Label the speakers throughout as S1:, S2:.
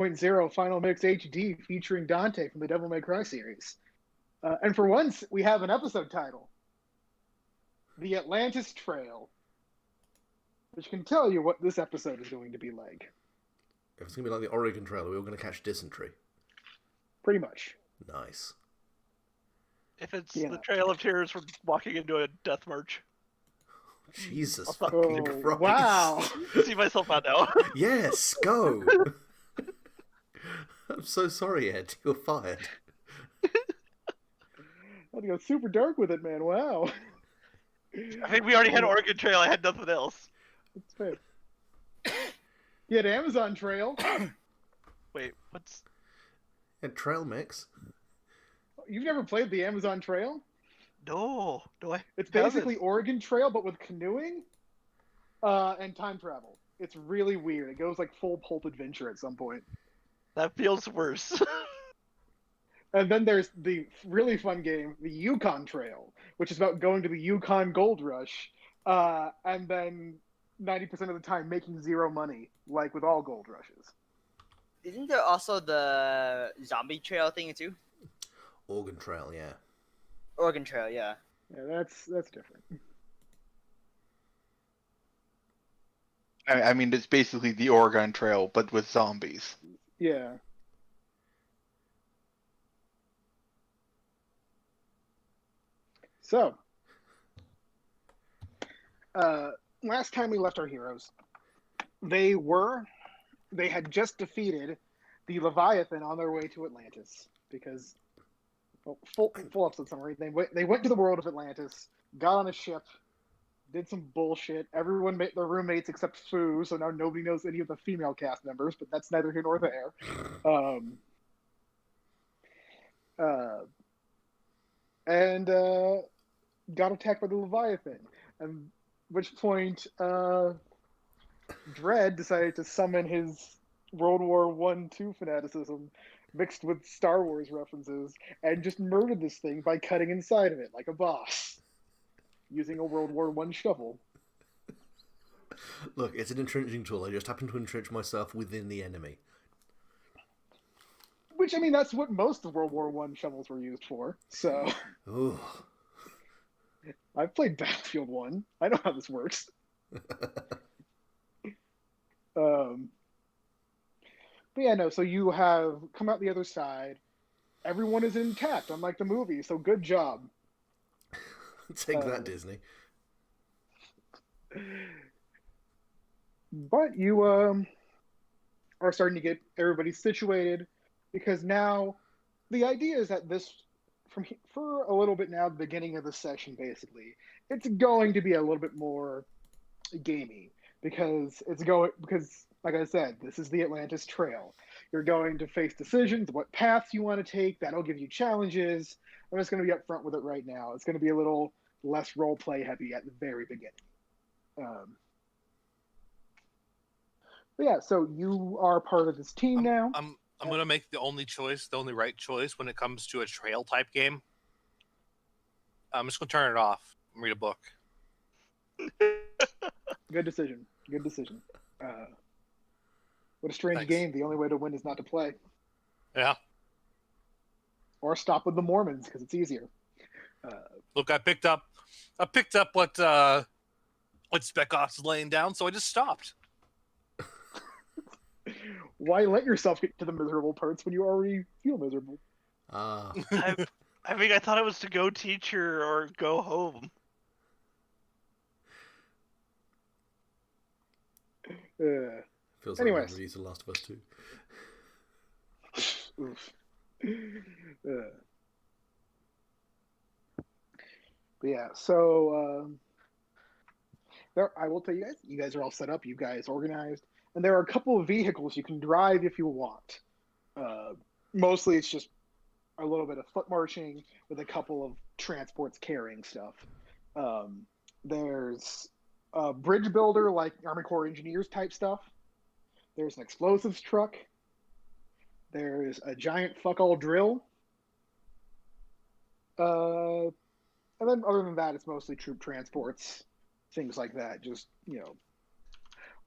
S1: 2.0 Final Mix HD featuring Dante from the Devil May Cry series. And for once, we have an episode title. The Atlantis Trail. Which can tell you what this episode is going to be like.
S2: If it's going to be like the Oregon Trail, we're all going to catch dysentery.
S1: Pretty much.
S2: Nice.
S3: If it's the Trail of Tears, we're walking into a death march.
S2: Jesus fucking Christ.
S1: Wow.
S3: See myself out now.
S2: Yes, go. I'm so sorry, Ed. You're fired.
S1: I had to go super dark with it, man. Wow.
S3: I think we already had Oregon Trail. I had nothing else.
S1: That's fair. You had Amazon Trail.
S3: Wait, what's...
S2: Trail Mix.
S1: You've never played the Amazon Trail?
S3: No. Do I?
S1: It's basically Oregon Trail, but with canoeing and time travel. It's really weird. It goes like full pulp adventure at some point.
S3: That feels worse.
S1: And then there's the really fun game, the Yukon Trail, which is about going to the Yukon Gold Rush, and then 90% of the time making zero money, like with all gold rushes.
S4: Isn't there also the zombie trail thing too?
S2: Oregon Trail, yeah.
S4: Oregon Trail, yeah.
S1: Yeah, that's different.
S5: I mean, it's basically the Oregon Trail, but with zombies.
S1: Yeah. So, last time we left our heroes, they had just defeated the Leviathan on their way to Atlantis, because, well, full episode summary, they went to the world of Atlantis, got on a ship, did some bullshit, everyone made their roommates except Fu, so now nobody knows any of the female cast members, but that's neither here nor there. And got attacked by the Leviathan, at which point Dredd decided to summon his World War I/II fanaticism mixed with Star Wars references and just murdered this thing by cutting inside of it like a boss using a World War I shovel.
S2: Look, it's an entrenching tool. I just happen to entrench myself within the enemy.
S1: Which, I mean, that's what most of World War I shovels were used for, so...
S2: Ooh.
S1: I've played Battlefield 1. I know how this works. But yeah, no, so you have come out the other side. Everyone is intact, unlike the movie, so good job.
S2: Take that, Disney.
S1: But you are starting to get everybody situated, because now the idea is that this, for a little bit now, the beginning of the session, basically, it's going to be a little bit more gamey, because like I said, this is the Atlantis Trail. You're going to face decisions, what paths you want to take. That'll give you challenges. I'm just going to be upfront with it right now. It's going to be a little less role play heavy at the very beginning. But yeah, so you are part of this team now.
S6: I'm going to make the only right choice when it comes to a trail type game. I'm just going to turn it off and read a book.
S1: Good decision. What a strange game. The only way to win is not to play.
S6: Yeah.
S1: Or stop with the Mormons, because it's easier.
S6: Look, I picked up what Speckoff's laying down, so I just stopped.
S1: Why let yourself get to the miserable parts when you already feel miserable?
S3: I mean, I thought it was to go teacher or go home.
S2: Feels
S1: anyways.
S2: like reviews of Last of Us 2.
S1: Oof. But yeah, so I will tell you guys are all set up, you guys organized, and there are a couple of vehicles you can drive if you want. Mostly it's just a little bit of foot marching with a couple of transports carrying stuff. There's a bridge builder, like Army Corps engineers type stuff. There's an explosives truck. There's a giant fuck-all drill. And then other than that, it's mostly troop transports, things like that. Just,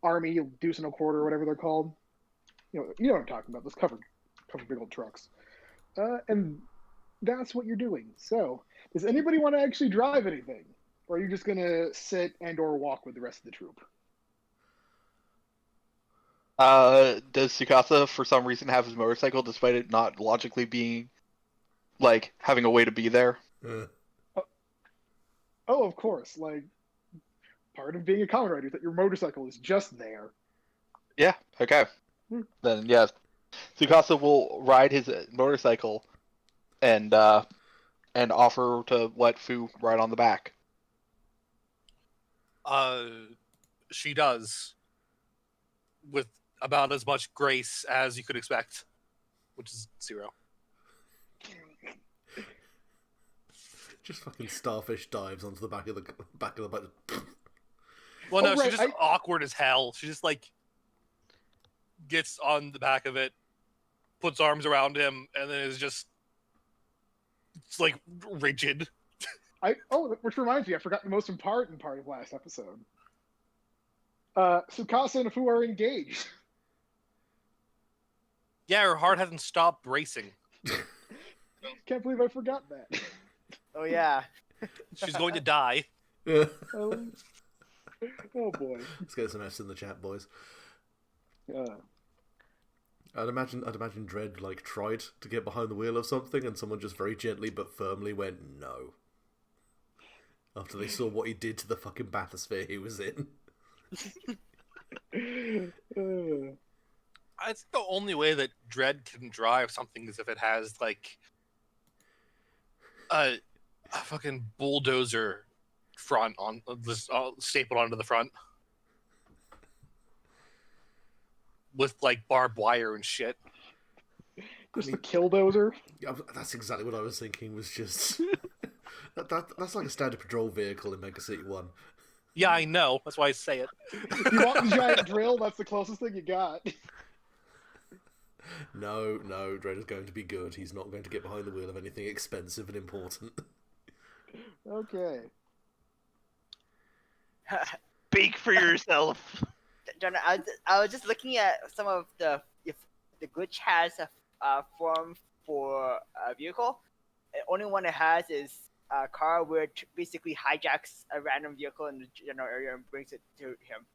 S1: Army deuce and a quarter, whatever they're called. you know what I'm talking about. Those covered big old trucks, and that's what you're doing. So, does anybody want to actually drive anything, or are you just gonna sit and or walk with the rest of the troop?
S5: Does Tsukasa for some reason have his motorcycle despite it not logically being like having a way to be there?
S1: Oh, of course. Like, part of being a common rider is that your motorcycle is just there.
S5: Yeah. Okay. Then yes, Tsukasa will ride his motorcycle and offer to let Fu ride on the back.
S6: She does, with about as much grace as you could expect, which is 0.
S2: Just fucking starfish dives onto the back of the boat.
S6: Well, no,
S1: Oh, right,
S6: she's just awkward as hell. She just like gets on the back of it, puts arms around him, and then is just it's like rigid.
S1: Which reminds me, I forgot the most important part of last episode. Tsukasa and Fu are engaged.
S6: Yeah, her heart hasn't stopped racing.
S1: Can't believe I forgot that.
S4: Oh yeah.
S6: She's going to die.
S2: Yeah.
S1: Oh boy.
S2: Let's get some S in the chat, boys.
S1: Uh,
S2: I'd imagine Dredd like tried to get behind the wheel of something, and someone just very gently but firmly went no. After they saw what he did to the fucking bathysphere he was in.
S6: I think the only way that Dredd can drive something is if it has like a fucking bulldozer front on this stapled onto the front with like barbed wire and shit.
S1: just a killdozer.
S2: Yeah, that's exactly what I was thinking. Was just that's like a standard patrol vehicle in Mega City 1.
S6: Yeah, I know. That's why I say it.
S1: You want the giant drill? That's the closest thing you got.
S2: No, Dredd is going to be good. He's not going to get behind the wheel of anything expensive and important.
S1: Okay.
S3: Speak for yourself.
S4: John, I was just looking at some of the if the glitch has a form for a vehicle. The only one it has is a car which basically hijacks a random vehicle in the general area and brings it to him.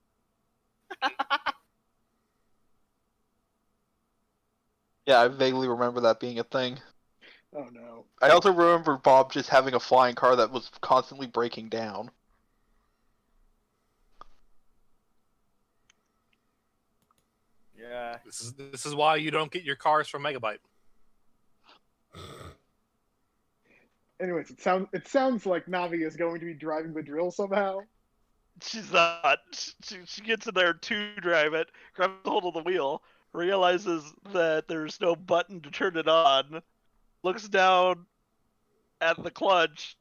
S5: Yeah, I vaguely remember that being a thing.
S1: Oh no.
S5: I also remember Bob just having a flying car that was constantly breaking down.
S4: Yeah.
S6: This is why you don't get your cars from Megabyte.
S1: Anyways, it sounds like Navi is going to be driving the drill somehow.
S3: She's not. She gets in there to drive it, grabs hold of the wheel, realizes that there's no button to turn it on, looks down at the clutch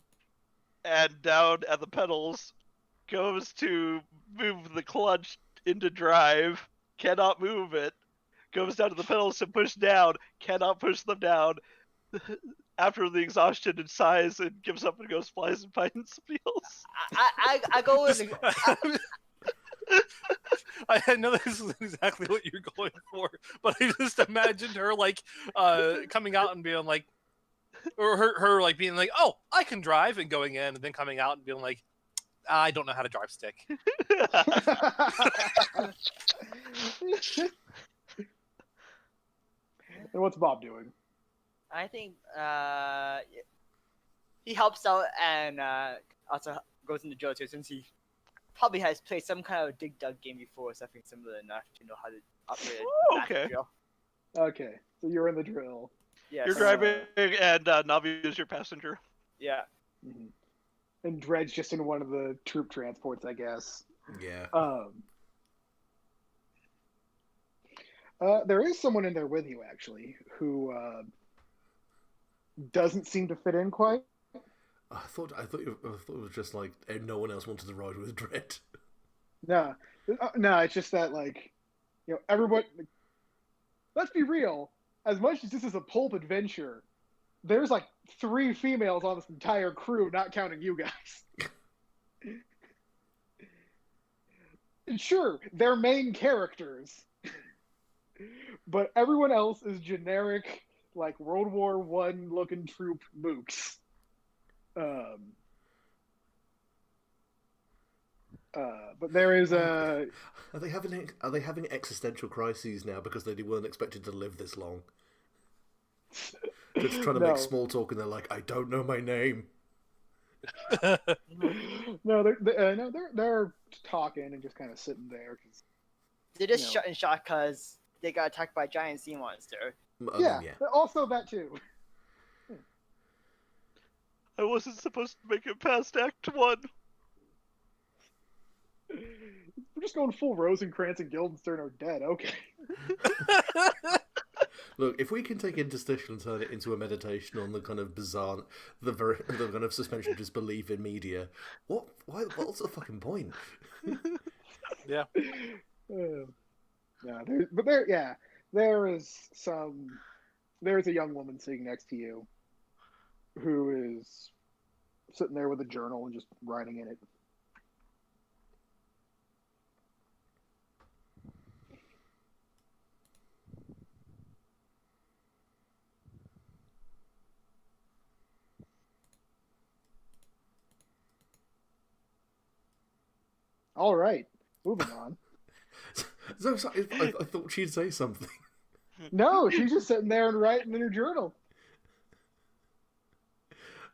S3: and down at the pedals, goes to move the clutch into drive, cannot move it, goes down to the pedals to push down, cannot push them down. After the exhaustion and sighs, and gives up and goes flies and finds wheels.
S4: I go with
S6: I know this is exactly what you're going for, but I just imagined her like coming out and being like, or her like being like, "Oh, I can drive," and going in, and then coming out and being like, "I don't know how to drive stick."
S1: And what's Bob doing?
S4: I think he helps out and also goes into drill too, since he probably has played some kind of dig dug game before or something similar enough to know how to operate a
S3: okay.
S4: drill.
S1: Okay, so you're in the drill.
S4: Yeah.
S3: You're driving, and Navi is your passenger.
S4: Yeah.
S1: Mm-hmm. And Dred's just in one of the troop transports, I guess.
S2: Yeah.
S1: There is someone in there with you, actually, who doesn't seem to fit in quite.
S2: I thought it was just like no one else wanted to ride with Dredd.
S1: No, it's just that, like, everyone. Let's be real. As much as this is a pulp adventure, there's like 3 females on this entire crew, not counting you guys. And sure, they're main characters, But everyone else is generic, like World War One looking troop mooks. But there is a
S2: Are they having existential crises now because they weren't expected to live this long? They're just trying to make
S1: no,
S2: small talk, and they're like, "I don't know my name."
S1: no, they're talking and just kind of sitting there. Cause,
S4: They're just
S1: you know.
S4: shut in shock because they got attacked by a giant sea monster.
S2: I
S1: Yeah,
S2: mean,
S1: also that too.
S3: I wasn't supposed to make it past Act 1.
S1: We're just going full Rosencrantz and Guildenstern are dead. Okay.
S2: Look, if we can take Interstitial and turn it into a meditation on the kind of bizarre, the kind of suspension of disbelief in media, what's the fucking point?
S6: Yeah.
S1: Yeah, there's a young woman sitting next to you who is sitting there with a journal and just writing in it. All right, moving on.
S2: So, I thought she'd say something.
S1: No, she's just sitting there and writing in her journal.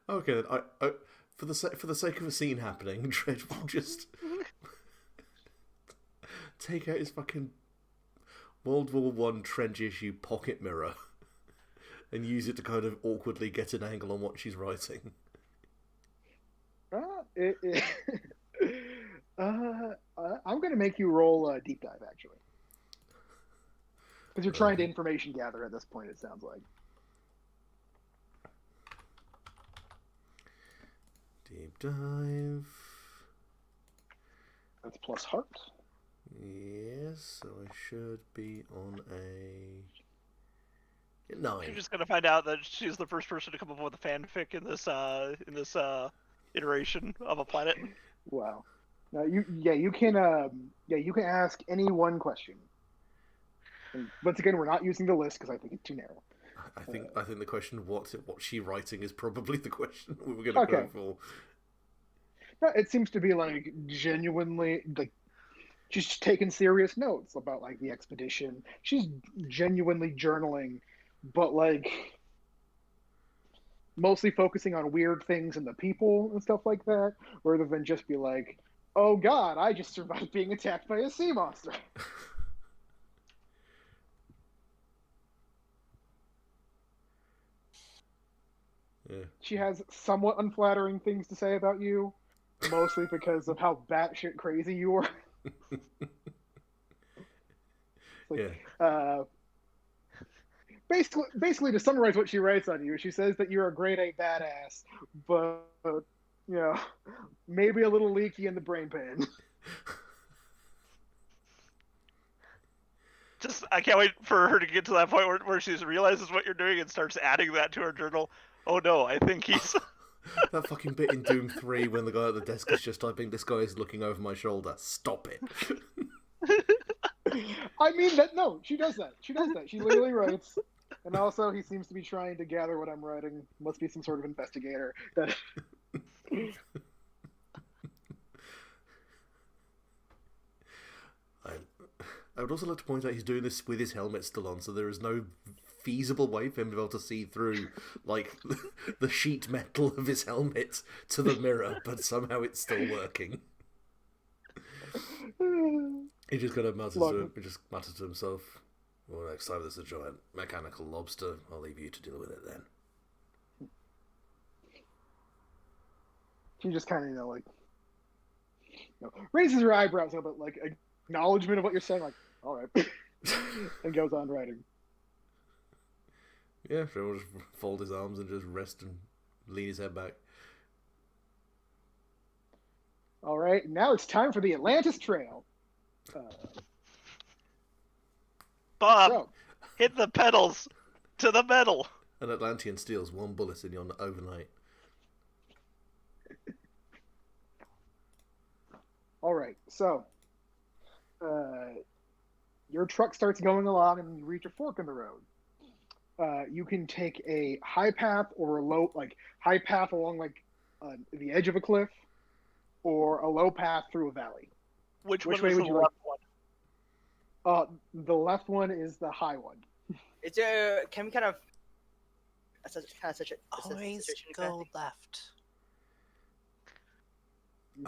S2: Okay, then I for the sake of a scene happening, Dredd will just take out his fucking World War One trench issue pocket mirror and use it to kind of awkwardly get an angle on what she's writing.
S1: I'm going to make you roll a deep dive, actually. Because you're trying to information gather at this point, it sounds like.
S2: Deep dive.
S1: That's plus heart.
S2: Yes, so I should be on a 9.
S3: You're just gonna find out that she's the first person to come up with a fanfic in this iteration of a planet.
S1: Wow. Now you can ask any one question. And once again, we're not using the list because I think it's too narrow.
S2: I think the question what she writing is probably the question we were going to go for.
S1: No, it seems to be like genuinely like she's taking serious notes about like the expedition. She's genuinely journaling, but like mostly focusing on weird things and the people and stuff like that, rather than just be like, "Oh God, I just survived being attacked by a sea monster."
S2: Yeah.
S1: She has somewhat unflattering things to say about you, mostly because of how batshit crazy you are. Basically, to summarize what she writes on you, she says that you're a grade A badass, but maybe a little leaky in the brain pan.
S3: I can't wait for her to get to that point where she realizes what you're doing and starts adding that to her journal. Oh no, I think he's...
S2: That fucking bit in Doom 3 when the guy at the desk is just typing, "This guy is looking over my shoulder. Stop it."
S1: I mean, no, she does that. She literally writes. And also, he seems to be trying to gather what I'm writing. Must be some sort of investigator.
S2: I would also like to point out he's doing this with his helmet still on, so there is no feasible way for him to be able to see through, like, the sheet metal of his helmet to the mirror, but somehow it's still working. He just kind of mutters to himself, "Well, next time there's a giant mechanical lobster, I'll leave you to deal with it then."
S1: She just kind of, raises her eyebrows a little bit, like, acknowledgement of what you're saying, like, all right, and goes on writing.
S2: Yeah, so he'll just fold his arms and just rest and lean his head back.
S1: All right, now it's time for the Atlantis Trail.
S3: Bob, hit the pedals to the metal.
S2: An Atlantean steals 1 bullet in your overnight.
S1: All right, so your truck starts going along and you reach a fork in the road. You can take a high path or a low, like high path along like the edge of a cliff, or a low path through a valley.
S3: Which
S1: Which
S3: one
S1: way
S3: is
S1: would
S3: the
S1: you
S3: left one?
S1: The left one is the high one.
S4: Is there? Can we kind of such a
S6: Always
S4: situation
S6: go left.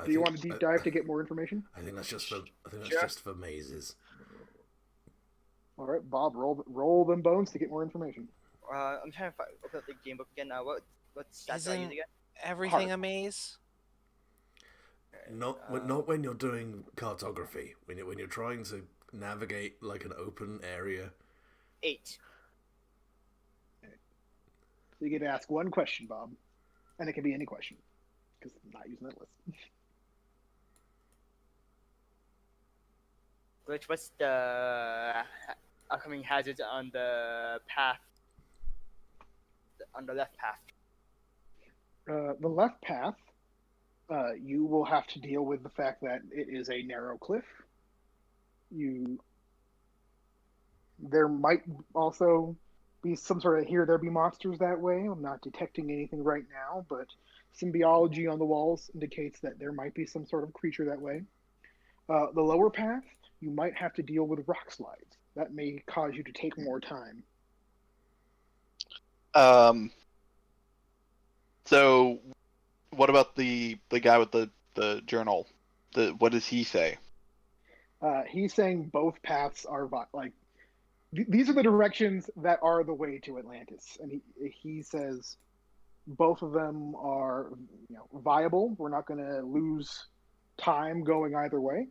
S1: Do you want to deep dive to get more information?
S2: I think that's just
S4: Sure.
S2: just for mazes.
S1: All right, Bob, roll them bones to get more information.
S4: I'm trying to open up the game book again. What stats do I use
S6: Isn't
S4: again?
S6: everything
S1: Hard.
S6: a maze?
S2: Not when you're doing cartography. When you're trying to navigate like an open area.
S4: 8.
S1: So you get to ask one question, Bob, and it can be any question because I'm not using that list.
S4: Which what's the upcoming hazards on the path? On the left path.
S1: The left path, you will have to deal with the fact that it is a narrow cliff. There might also be some sort of there be monsters that way. I'm not detecting anything right now, but symbology on the walls indicates that there might be some sort of creature that way. The lower path, you might have to deal with rock slides. That may cause you to take more time.
S5: So, what about the guy with the journal? What does he say?
S1: He's saying both paths are these are the directions that are the way to Atlantis, and he says both of them are viable. We're not going to lose time going either way.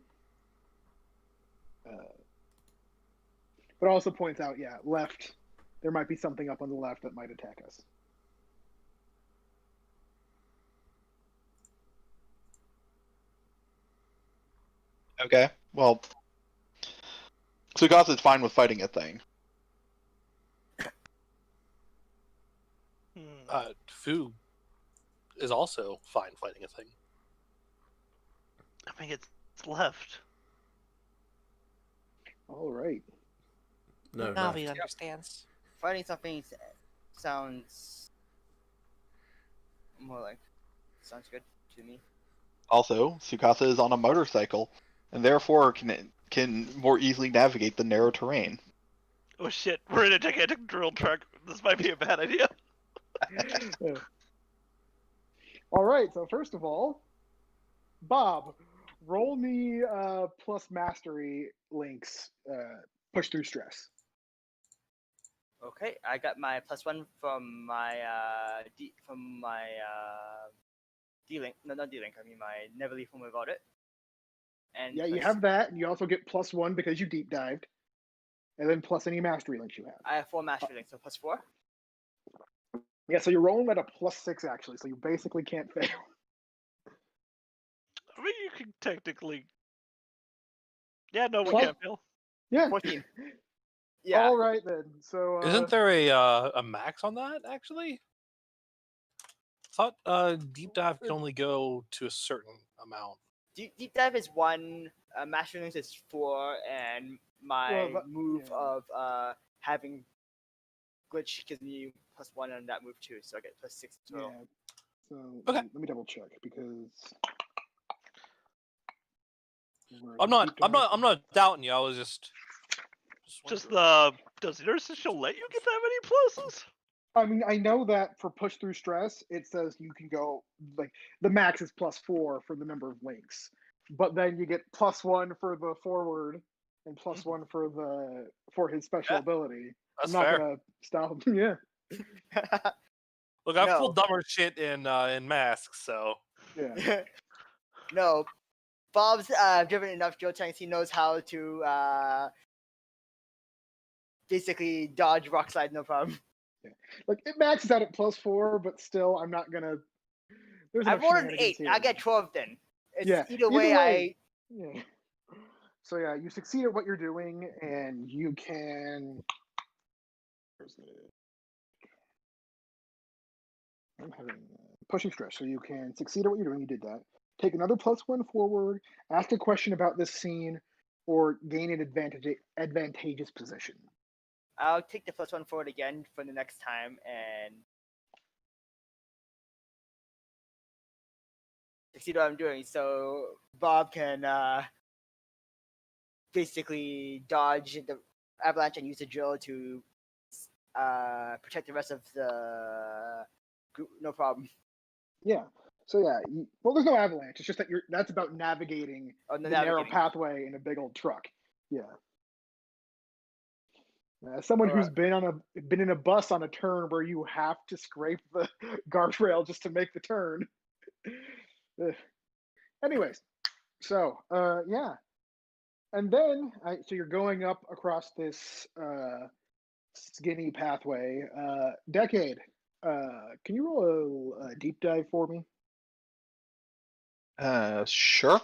S1: But also points out, left. There might be something up on the left that might attack us.
S5: Okay, well, Tsukasa is fine with fighting a thing.
S6: Fu is also fine fighting a thing.
S3: I think it's left.
S1: All right.
S2: No,
S6: Navi
S2: left.
S6: understands.
S4: Fighting something sounds more like sounds good to me.
S5: Also, Tsukasa is on a motorcycle, and therefore can more easily navigate the narrow terrain.
S3: Oh shit, we're in a gigantic drill truck. This might be a bad idea.
S1: All right. So first of all, Bob, roll me plus mastery links. Push through stress.
S4: Okay, I got my +1 from my D link. No, not D link. I mean my Never Leave Home Without It. And
S1: Yeah, you have that, and you also get +1 because you deep dived, and then plus any mastery links you have.
S4: I have 4 mastery links, so +4.
S1: Yeah, so you're rolling at a +6 actually, so you basically can't fail.
S3: I mean, you can technically. Yeah, no, we
S1: Plus-
S3: can't fail.
S1: Yeah.
S4: 14. Yeah.
S1: All right then. So
S6: Isn't there a max on that actually? I thought deep dive can only go to a certain amount.
S4: Deep dive is 1. Mastery links is 4, and my move of having glitch gives me +1 on that move too, so I get +6 total.
S1: Yeah. So
S6: Okay.
S1: let me double check because
S6: I'm not doubting you. I was just
S3: Does Interstitial let you get that many pluses?
S1: I mean, I know that for push through stress, it says you can go like the max is +4 for the number of links, but then you get +1 for the forward and +1 for his special ability.
S6: That's
S1: I'm not
S6: fair.
S1: gonna stop him. Yeah.
S6: Look, I've
S4: No.
S6: pulled dumber shit in masks, so
S1: Yeah.
S4: No, Bob's driven enough drill tanks. He knows how to basically dodge rock slide, no problem.
S1: Like it maxes out at +4, but still, I'm not gonna. There's
S4: I
S1: enough
S4: rolled an
S1: shenanigans
S4: 8.
S1: here.
S4: I get 12 then. It's
S1: Yeah,
S4: either way.
S1: Yeah. So yeah, you succeed at what you're doing, and you can. Where's it? I'm having pushing stress, so you can succeed at what you're doing. You did that. Take another +1 forward. Ask a question about this scene. or gain an advantageous position.
S4: I'll take the +1 forward again for the next time and see what I'm doing. So Bob can basically dodge the avalanche and use the drill to protect the rest of the group. No problem.
S1: Yeah. So yeah, well, there's no avalanche. It's just that that's about navigating
S4: Oh,
S1: the narrow pathway in a big old truck. Yeah. As someone who's been in a bus on a turn where you have to scrape the guardrail just to make the turn. Anyways, so yeah, and then so you're going up across this skinny pathway. Decade, can you roll a deep dive for me?
S5: Sure.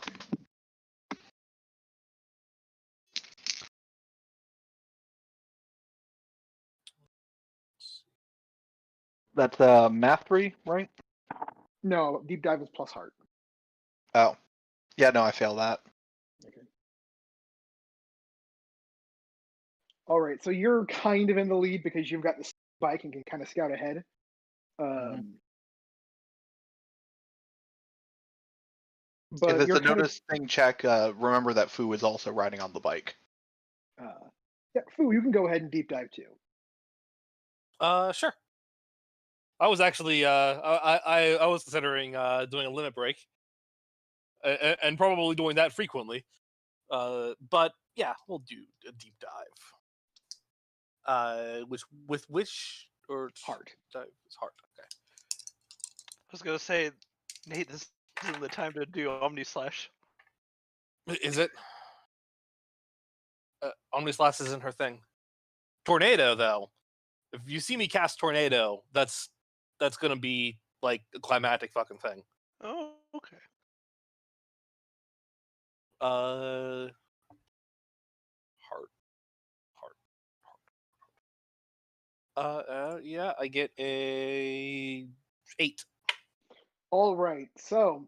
S5: That's math 3, right?
S1: No, deep dive is plus heart.
S5: Oh. Yeah, no, I failed that.
S1: Okay. All right, so you're kind of in the lead because you've got the bike and can kind of scout ahead. But
S5: if it's
S1: you're
S5: a noticing check, remember that Fu is also riding on the bike.
S1: Yeah, Fu, you can go ahead and deep dive too.
S6: Sure. I was actually I was considering doing a limit break, and probably doing that frequently. But yeah, we'll do a deep dive. Which or
S1: Heart.
S6: It's heart. Okay.
S3: I was gonna say, Nate, this isn't the time to do Omni Slash.
S6: Is it? Omni Slash isn't her thing. Tornado, though. If you see me cast Tornado, that's gonna be like a climactic fucking thing.
S3: Oh, okay.
S6: Heart. Yeah, I get a 8.
S1: All right, so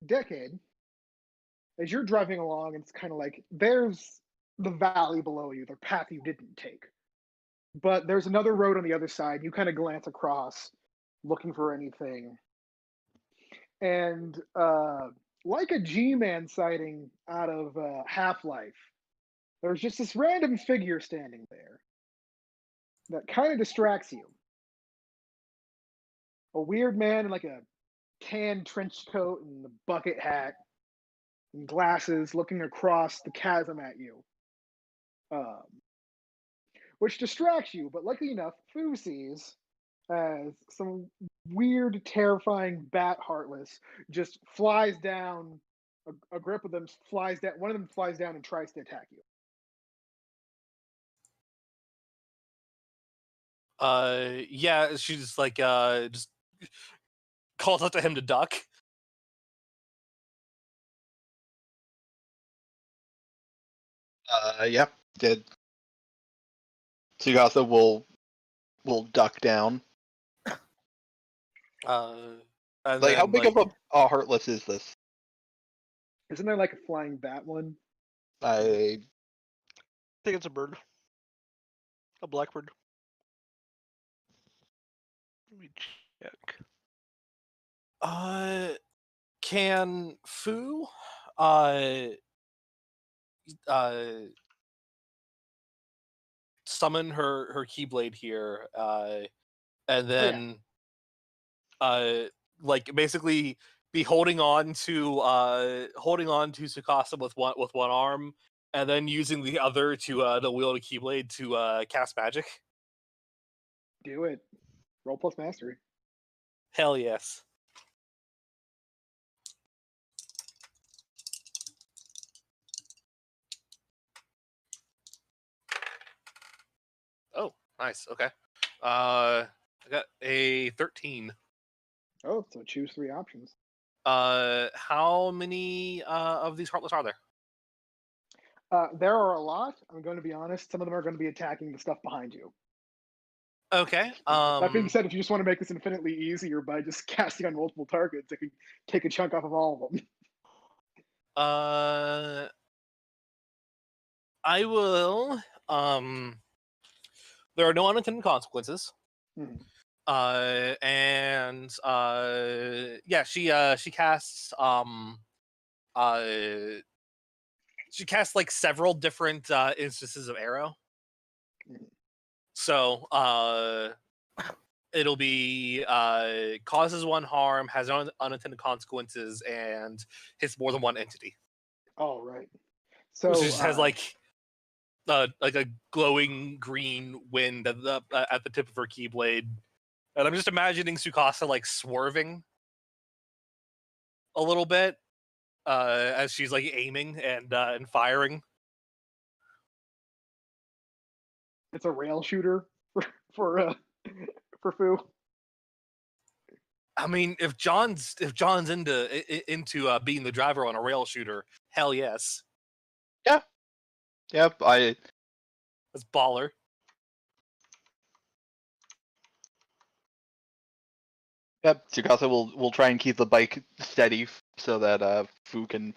S1: Decade, as you're driving along, it's kind of like there's the valley below you, the path you didn't take. But there's another road on the other side. You kind of glance across, looking for anything. And like a G-Man sighting out of Half-Life, there's just this random figure standing there that kind of distracts you. A weird man in like a tan trench coat and a bucket hat and glasses looking across the chasm at you. Which distracts you, but luckily enough, Fu sees as some weird, terrifying bat heartless just flies down. A grip of them flies down. One of them flies down and tries to attack you.
S6: Yeah, she just like just calls out to him to duck.
S5: Yeah, did. Tsugasa will duck down.
S6: And
S5: Like,
S6: then,
S5: how big of a heartless is this?
S1: Isn't there like a flying bat one?
S5: I
S3: think it's a bird. A blackbird. Let me check.
S6: Can Fu summon her Keyblade here, and then like basically be holding on to Tsukasa with one arm, and then using the other to wield a Keyblade to cast magic?
S1: Do it. Roll plus mastery.
S6: Hell yes. Oh, nice. Okay. I got a 13.
S1: Oh, so choose 3 options.
S6: How many of these Heartless are there?
S1: There are a lot. I'm going to be honest. Some of them are going to be attacking the stuff behind you.
S6: Okay.
S1: That being said, if you just want to make this infinitely easier by just casting on multiple targets, it can take a chunk off of all of them.
S6: I will. There are no unintended consequences.
S1: Mhm.
S6: And yeah, she casts uh she casts like several different instances of arrow.
S1: Mhm.
S6: So it'll be causes one harm, has unintended consequences, and hits more than one entity.
S1: All right.
S6: So
S1: So
S6: she just has like a glowing green wind at the tip of her keyblade, and I'm just imagining Tsukasa like swerving a little bit as she's like aiming and firing.
S1: it's a rail shooter for uh, for Fu.
S6: I mean, if John's into being the driver on a rail shooter, hell yes,
S5: Yep.
S6: that's baller.
S5: Yep. Tsukasa will try and keep the bike steady so that Fu can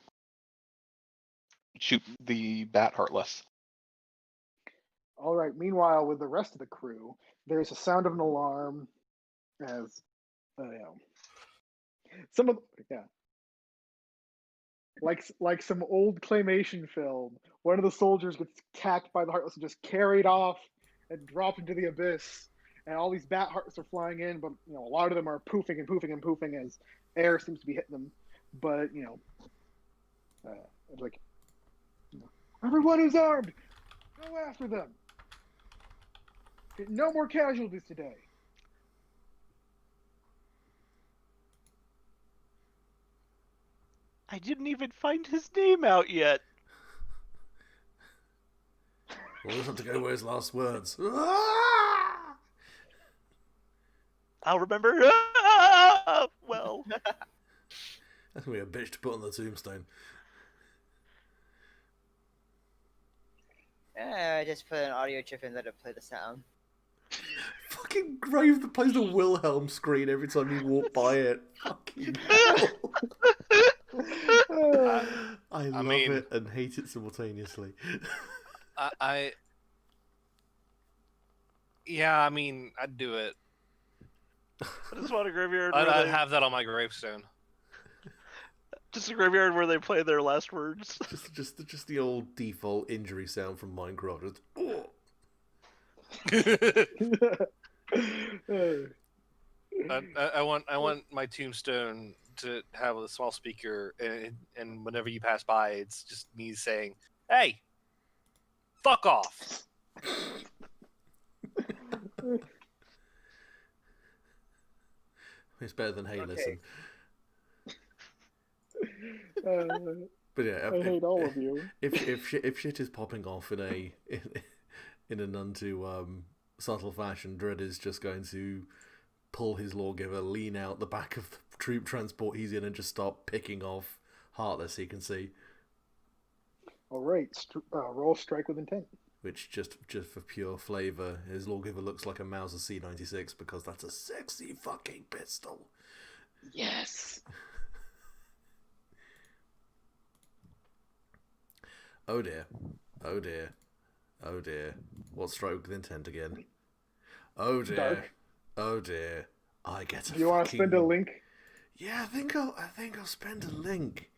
S5: shoot the bat heartless.
S1: All right. Meanwhile, with the rest of the crew, there's a sound of an alarm as some of yeah, like some old claymation film. One of the soldiers gets attacked by the heartless and just carried off and dropped into the abyss. And all these bat hearts are flying in, but a lot of them are poofing and poofing and poofing as air seems to be hitting them. But it's like everyone who's armed, go after them. No more casualties today.
S3: I didn't even find his name out yet.
S2: We'll just have to go where his last words.
S3: I'll remember. Well,
S2: That's gonna be a bitch to put on the tombstone.
S4: Just put an audio chip and let it play the sound.
S2: Fucking grave that plays the Wilhelm screen every time you walk by it. Fucking hell. I love it and hate it simultaneously.
S6: Yeah, I mean, I'd do it.
S3: I just want a graveyard where
S6: I'd
S3: they
S6: have that on my gravestone.
S3: just a graveyard where they play their last words.
S2: Just the old default injury sound from Minecraft. Just, oh.
S6: I want my tombstone to have a small speaker, and whenever you pass by, it's just me saying, "Hey, fuck off."
S2: It's better than hey,
S4: Okay.
S2: listen. But yeah,
S1: I hate all of you.
S2: If shit is popping off in a none too subtle fashion, Dredd is just going to pull his lawgiver, lean out the back of the troop transport he's in, and just start picking off Heartless he can see.
S1: All right, roll strike with intent.
S2: Which just for pure flavour, his lawgiver looks like a Mauser C96 because that's a sexy fucking pistol.
S1: Yes.
S2: Oh dear. Oh dear. Oh dear. What stroke with intent again? Oh dear.
S1: Dark.
S2: Oh dear. I get a
S1: Do you want to spend a link?
S2: Yeah, I think I'll spend a link.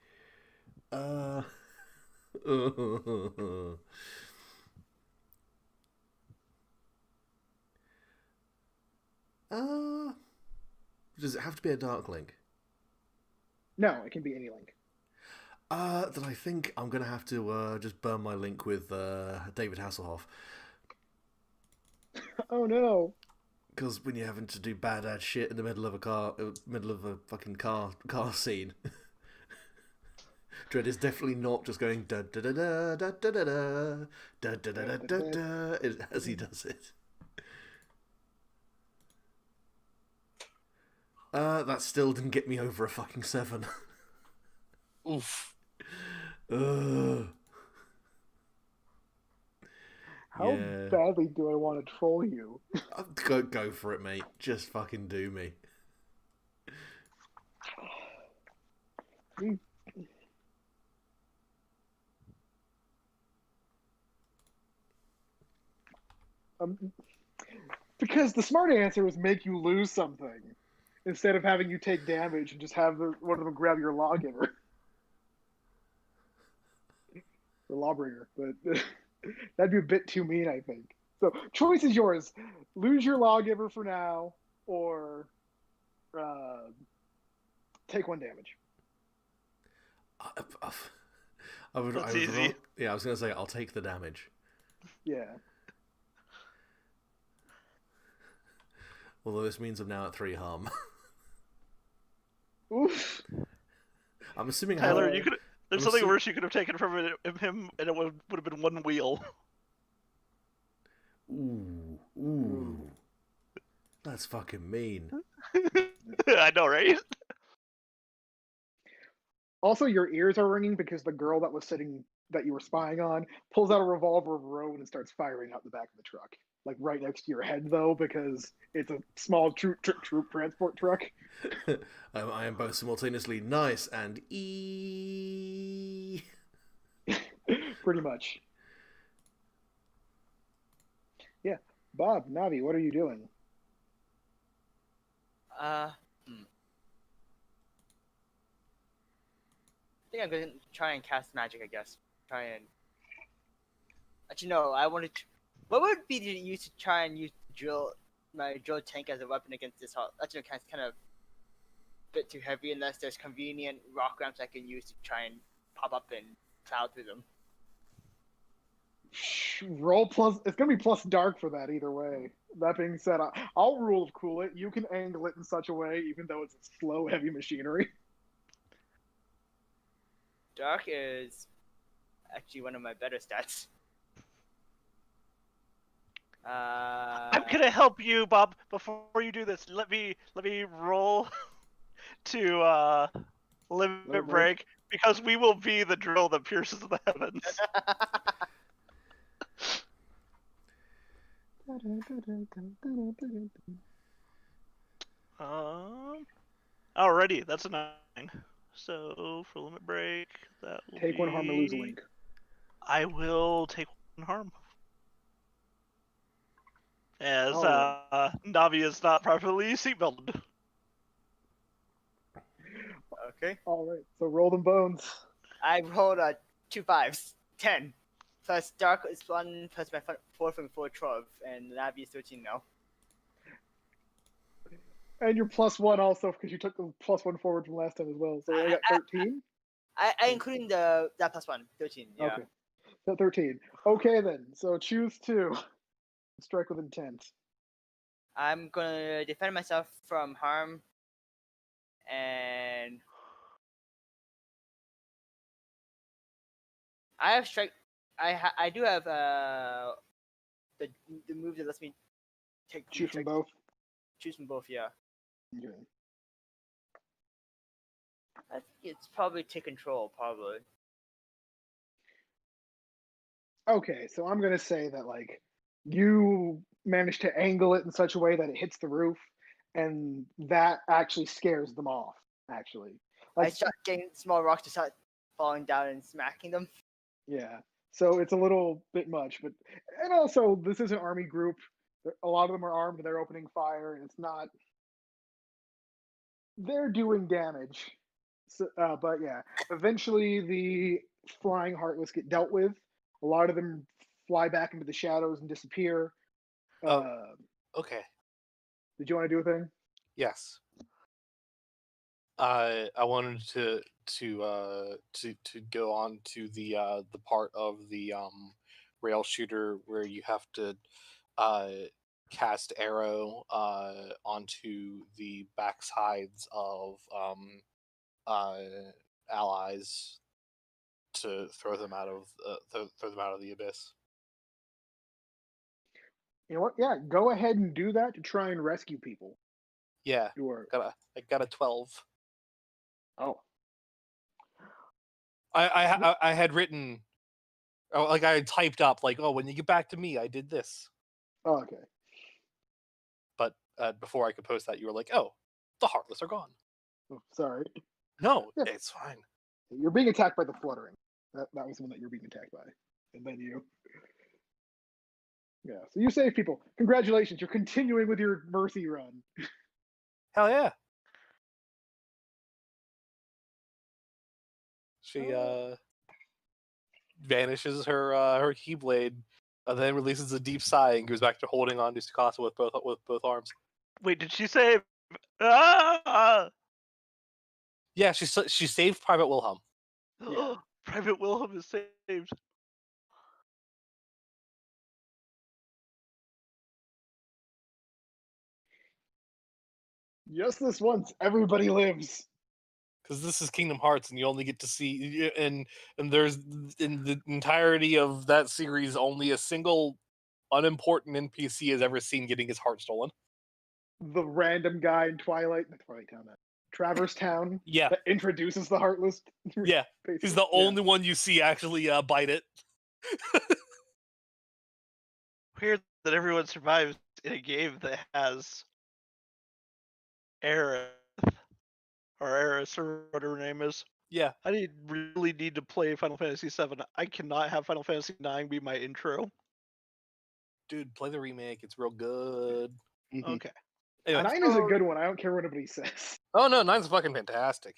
S2: Does it have to be a dark link?
S1: No, it can be any link.
S2: Then I think I'm gonna have to just burn my link with David Hasselhoff.
S1: Oh no.
S2: Because when you're having to do badass shit in the middle of a fucking car scene, Dredd is definitely not just going da da da da da da da da da da da da da as he does it. That still didn't get me over a fucking 7.
S6: Oof.
S1: How badly do I want to troll you?
S2: Go for it, mate. Just fucking do me.
S1: Because the smart answer is make you lose something instead of having you take damage and just have one of them grab your lawgiver or lawbringer. But that'd be a bit too mean, I think. So choice is yours: lose your lawgiver for now, or take 1 damage.
S2: I would.
S3: That's
S2: I would.
S3: easy.
S2: Yeah, I was gonna say I'll take the damage.
S1: Yeah.
S2: Although this means I'm now at 3 harm.
S1: Oof.
S2: I'm assuming.
S3: Tyler,
S1: Uh,
S3: you could. There's
S2: I'm
S3: something worse you could have taken from him, and it would have been 1 wheel.
S2: Ooh. That's fucking mean.
S3: I know, right?
S1: Also, your ears are ringing because the girl that you were spying on pulls out a revolver of her own and starts firing out the back of the truck. Like right next to your head, though, because it's a small troop transport truck.
S2: I am both simultaneously nice and
S1: Pretty much. Yeah. Bob, Navi, what are you doing?
S4: I think I'm gonna try and cast magic. I guess. Try and. Actually, no. I wanted to. What would be to use to try and use my drill tank as a weapon against this? Actually, kind of a bit too heavy unless there's convenient rock ramps I can use to try and pop up and plow through them.
S1: Roll plus. It's gonna be plus dark for that either way. That being said, I'll rule of cool it. You can angle it in such a way, even though it's slow, heavy machinery.
S4: Dark is actually one of my better stats.
S3: I'm gonna help you, Bob. Before you do this, let me roll to limit break because we will be the drill that pierces the heavens. Alrighty, that's a 9. So for limit break, that will
S1: Take 1 harm or lose a link.
S3: I will take 1 harm. As Navi is not properly seatbelted.
S4: Okay.
S1: All right. So roll them bones.
S4: I rolled 2 5s, 10. Plus dark is 1 plus my 4 from 4, 12, and Navi is 13 now.
S1: And you're +1 also because you took the +1 forward from last time as well. So I got 13.
S4: I including that +1, 13. Yeah.
S1: Okay. So 13. Okay then. So choose 2. Strike with intent.
S4: I'm gonna defend myself from harm, and I have strike. I do have the move that lets me take
S1: Choose from both.
S4: Choose from both. Yeah.
S1: Okay.
S4: I think it's probably take control. Probably.
S1: Okay, so I'm gonna say that like you managed to angle it in such a way that it hits the roof, and that actually scares them off. Actually,
S4: I
S1: like
S4: start getting small rocks to start falling down and smacking them.
S1: yeah. So it's a little bit much, but and also this is an army group. A lot of them are armed. They're opening fire, and it's not. They're doing damage. So, but yeah, eventually the flying heartless get dealt with. A lot of them fly back into the shadows and disappear.
S6: Okay.
S1: Did you want to do a thing?
S6: Yes. I wanted to go on to the part of the rail shooter where you have to cast arrow onto the backsides of allies to throw them out of the abyss.
S1: You know what? Yeah, go ahead and do that to try and rescue people.
S6: Yeah,
S1: Or
S6: I got a 12.
S1: oh,
S6: I had written, like I had typed up like, oh, when you get back to me, I did this.
S1: oh okay.
S6: But before I could post that, you were like, oh, the Heartless are gone.
S1: Oh, sorry.
S6: No,
S1: Yeah.
S6: it's fine.
S1: You're being attacked by the fluttering. That was the one that you're being attacked by, and then you. Yeah. So you save people. Congratulations, you're continuing with your mercy run.
S6: Hell yeah. She vanishes her keyblade, and then releases a deep sigh and goes back to holding on to Tsukasa with both arms.
S3: Wait, did she say? Ah!
S6: Yeah, she saved Private Wilhelm.
S1: Yeah.
S3: Private Wilhelm is saved.
S1: Just this once, everybody lives.
S6: Because this is Kingdom Hearts, and you only get to see and there's in the entirety of that series only a single unimportant NPC is ever seen getting his heart stolen.
S1: The random guy in Twilight Town, Traverse Town,
S6: Yeah,
S1: that introduces the Heartless.
S6: yeah. He's the only one you see actually bite it.
S3: Weird that everyone survives in a game that has Aerith or Eris or whatever her name is.
S6: Yeah,
S3: I really need to play Final Fantasy VII. I cannot have Final Fantasy IX be my intro.
S6: dude, play the remake. It's real good.
S5: Mhm.
S3: Okay.
S6: Anyway,
S1: 9 is a good one. I don't care what anybody says.
S6: oh no, 9's fucking fantastic.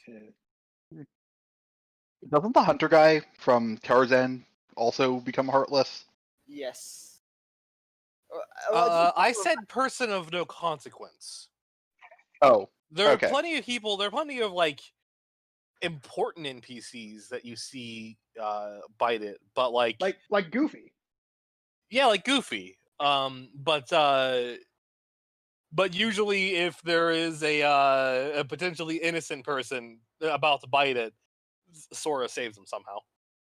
S5: Doesn't the hunter guy from Tarzan also become heartless?
S4: Yes.
S6: I said person of no consequence.
S5: Oh,
S6: There are
S5: okay.
S6: plenty of people. There are plenty of like important NPCs that you see bite it, but like
S1: Goofy.
S6: yeah, like Goofy. But usually if there is a potentially innocent person about to bite it, Sora saves them somehow.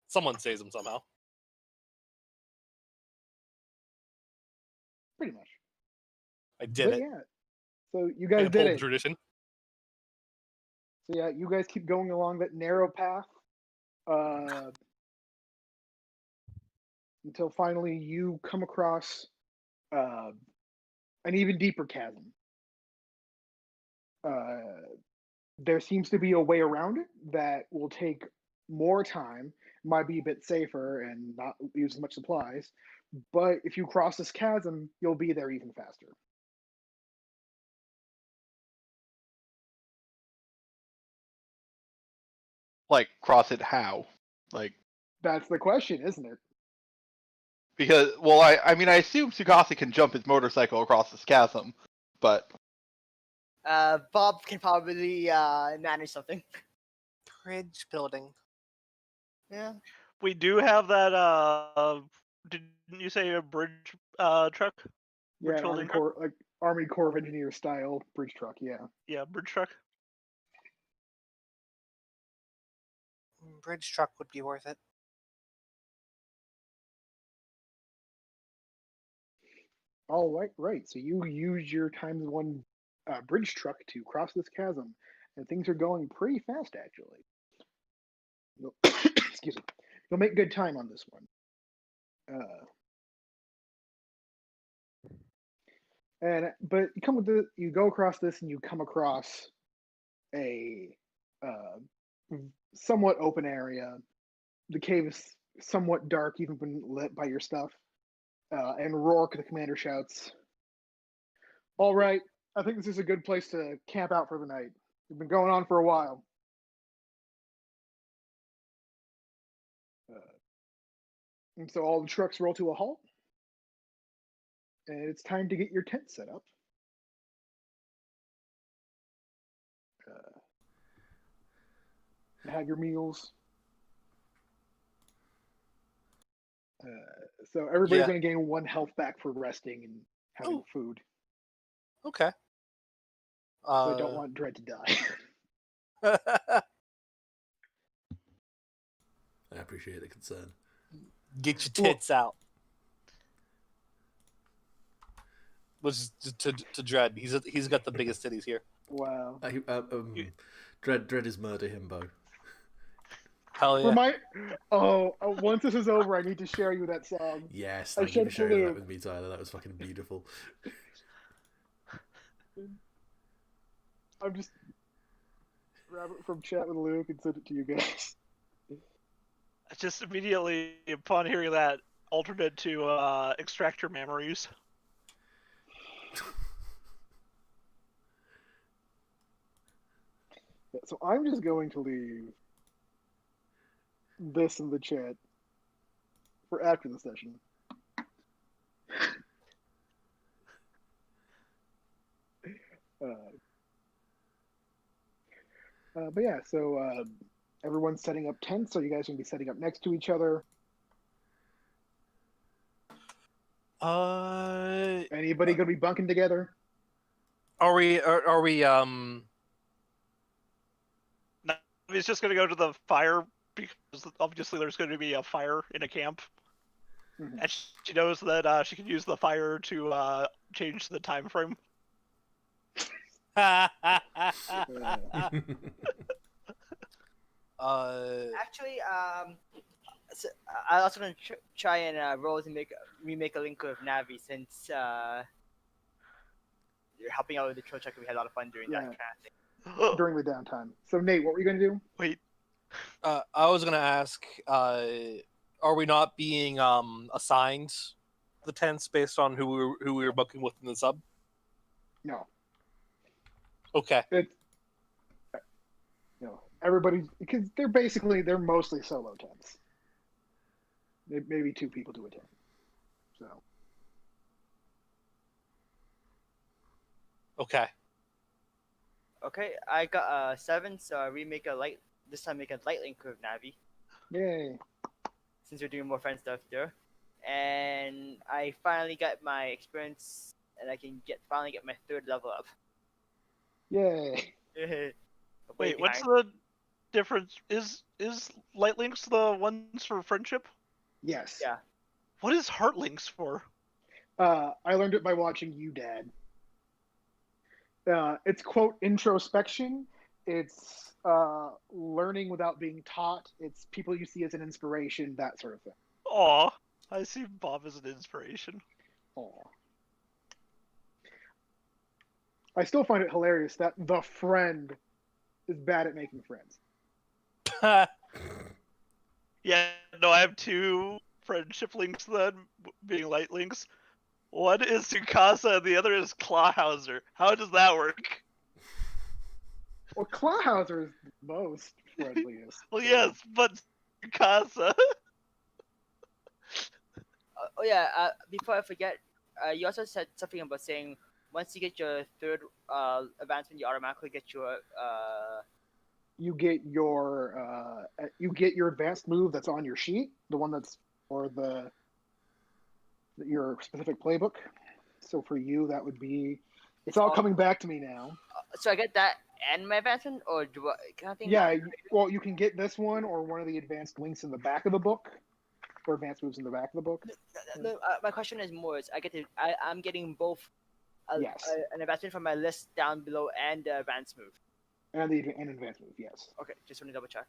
S6: Someone saves them somehow.
S1: Pretty much.
S6: I did
S1: But
S6: it.
S1: yeah. So you
S6: I
S1: guys did
S6: uphold
S1: it.
S6: tradition.
S1: So yeah, you guys keep going along that narrow path until finally you come across an even deeper chasm. There seems to be a way around it that will take more time, might be a bit safer, and not use as much supplies. But if you cross this chasm, you'll be there even faster.
S5: Like, cross it how? Like,
S1: That's the question, isn't it?
S5: because, well, I mean, I assume Tsukasa can jump his motorcycle across this chasm, but
S4: Bob can probably manage something.
S6: Bridge building.
S4: Yeah.
S3: We do have that. Didn't you say a bridge truck?
S1: Yeah,
S3: Bridge
S1: an
S3: holding truck?
S1: Army Corps of Engineers style bridge truck. Yeah.
S3: Yeah, bridge truck.
S6: Bridge truck would be worth it.
S1: All right, right. So you use your ×1 bridge truck to cross this chasm, and things are going pretty fast actually. Excuse me. You'll make good time on this one. But you go across this and you come across a somewhat open area. The cave is somewhat dark, even when lit by your stuff. And Rourke, the commander, shouts, "All right, I think this is a good place to camp out for the night. We've been going on for a while." And so all the trucks roll to a halt, and it's time to get your tent set up. Have your meals. So everybody's
S6: Yeah.
S1: going to gain 1 health back for resting and having food.
S6: Okay.
S1: So I don't want Dread to die.
S2: I appreciate the concern.
S6: Get your tits out. Which is to Dread. He's got the biggest titties here.
S1: Wow.
S2: Dread is murder himbo.
S6: Hell yeah.
S1: Once this is over, I need to share you that song.
S2: Yes, thank you for sharing that with me, Tyler. That was fucking beautiful.
S1: I'm just grab it from chat with Luke and send it to you guys.
S3: Just immediately upon hearing that, alternate to extract your memories.
S1: So I'm just going to leave this in the chat for after the session. But yeah, so everyone's setting up tents, so you guys are gonna be setting up next to each other. Anybody gonna be bunking together?
S6: Are we
S3: He's just going to go to the fire because obviously there's going to be a fire in a camp.
S1: Mhm.
S3: And she knows that she can use the fire to change the time frame.
S4: Actually, so I was gonna try and roll to remake a link with Navi since you're helping out with the troll checker. We had a lot of fun doing that
S1: Yeah.
S4: kind of thing.
S1: During the downtime. So Nate, what were you gonna do?
S3: Wait,
S6: I was gonna ask, are we not being assigned the tents based on who we were booking with in the sub?
S1: No.
S6: Okay.
S1: It's everybody, because they're mostly solo tents. Maybe 2 people to a tent. So
S6: Okay.
S4: Okay, I got 7, so I remake a light. This time make a light link with Navi
S1: yay.
S4: since we're doing more friend stuff there. And I finally got my experience, and I can finally get my 3rd level up.
S1: Yay.
S4: Way
S3: wait, what's
S4: behind.
S3: the difference? Is light links the ones for friendship?
S1: Yes.
S4: Yeah.
S3: What is heart links for?
S1: I learned it by watching you, Dad. It's quote introspection. It's learning without being taught. It's people you see as an inspiration, that sort of thing.
S3: Aw, I see Bob as an inspiration.
S1: Aw. I still find it hilarious that the friend is bad at making friends.
S3: Yeah, no, I have 2 friendship links then, being light links. One is Tsukasa and the other is Clawhauser. How does that work?
S1: Well, Clawhauser is the most friendliest.
S3: Well, yes, but Tsukasa.
S4: Oh yeah. Before I forget, you also said something about saying once you get your 3rd advancement, you automatically get your
S1: You get your advanced move that's on your sheet, the one that's or your specific playbook. So for you, that would be. It's all coming back to me now.
S4: So I get that and my advancement, or do I? Can I think?
S1: Yeah, well, you can get this one or one of the advanced links in the back of the book, or advanced moves in the back of the book.
S4: No, my question is more: I'm getting both.
S1: Yes.
S4: An advancement from my list down below and the advanced move.
S1: And advanced move, yes.
S4: Okay, just want to double check.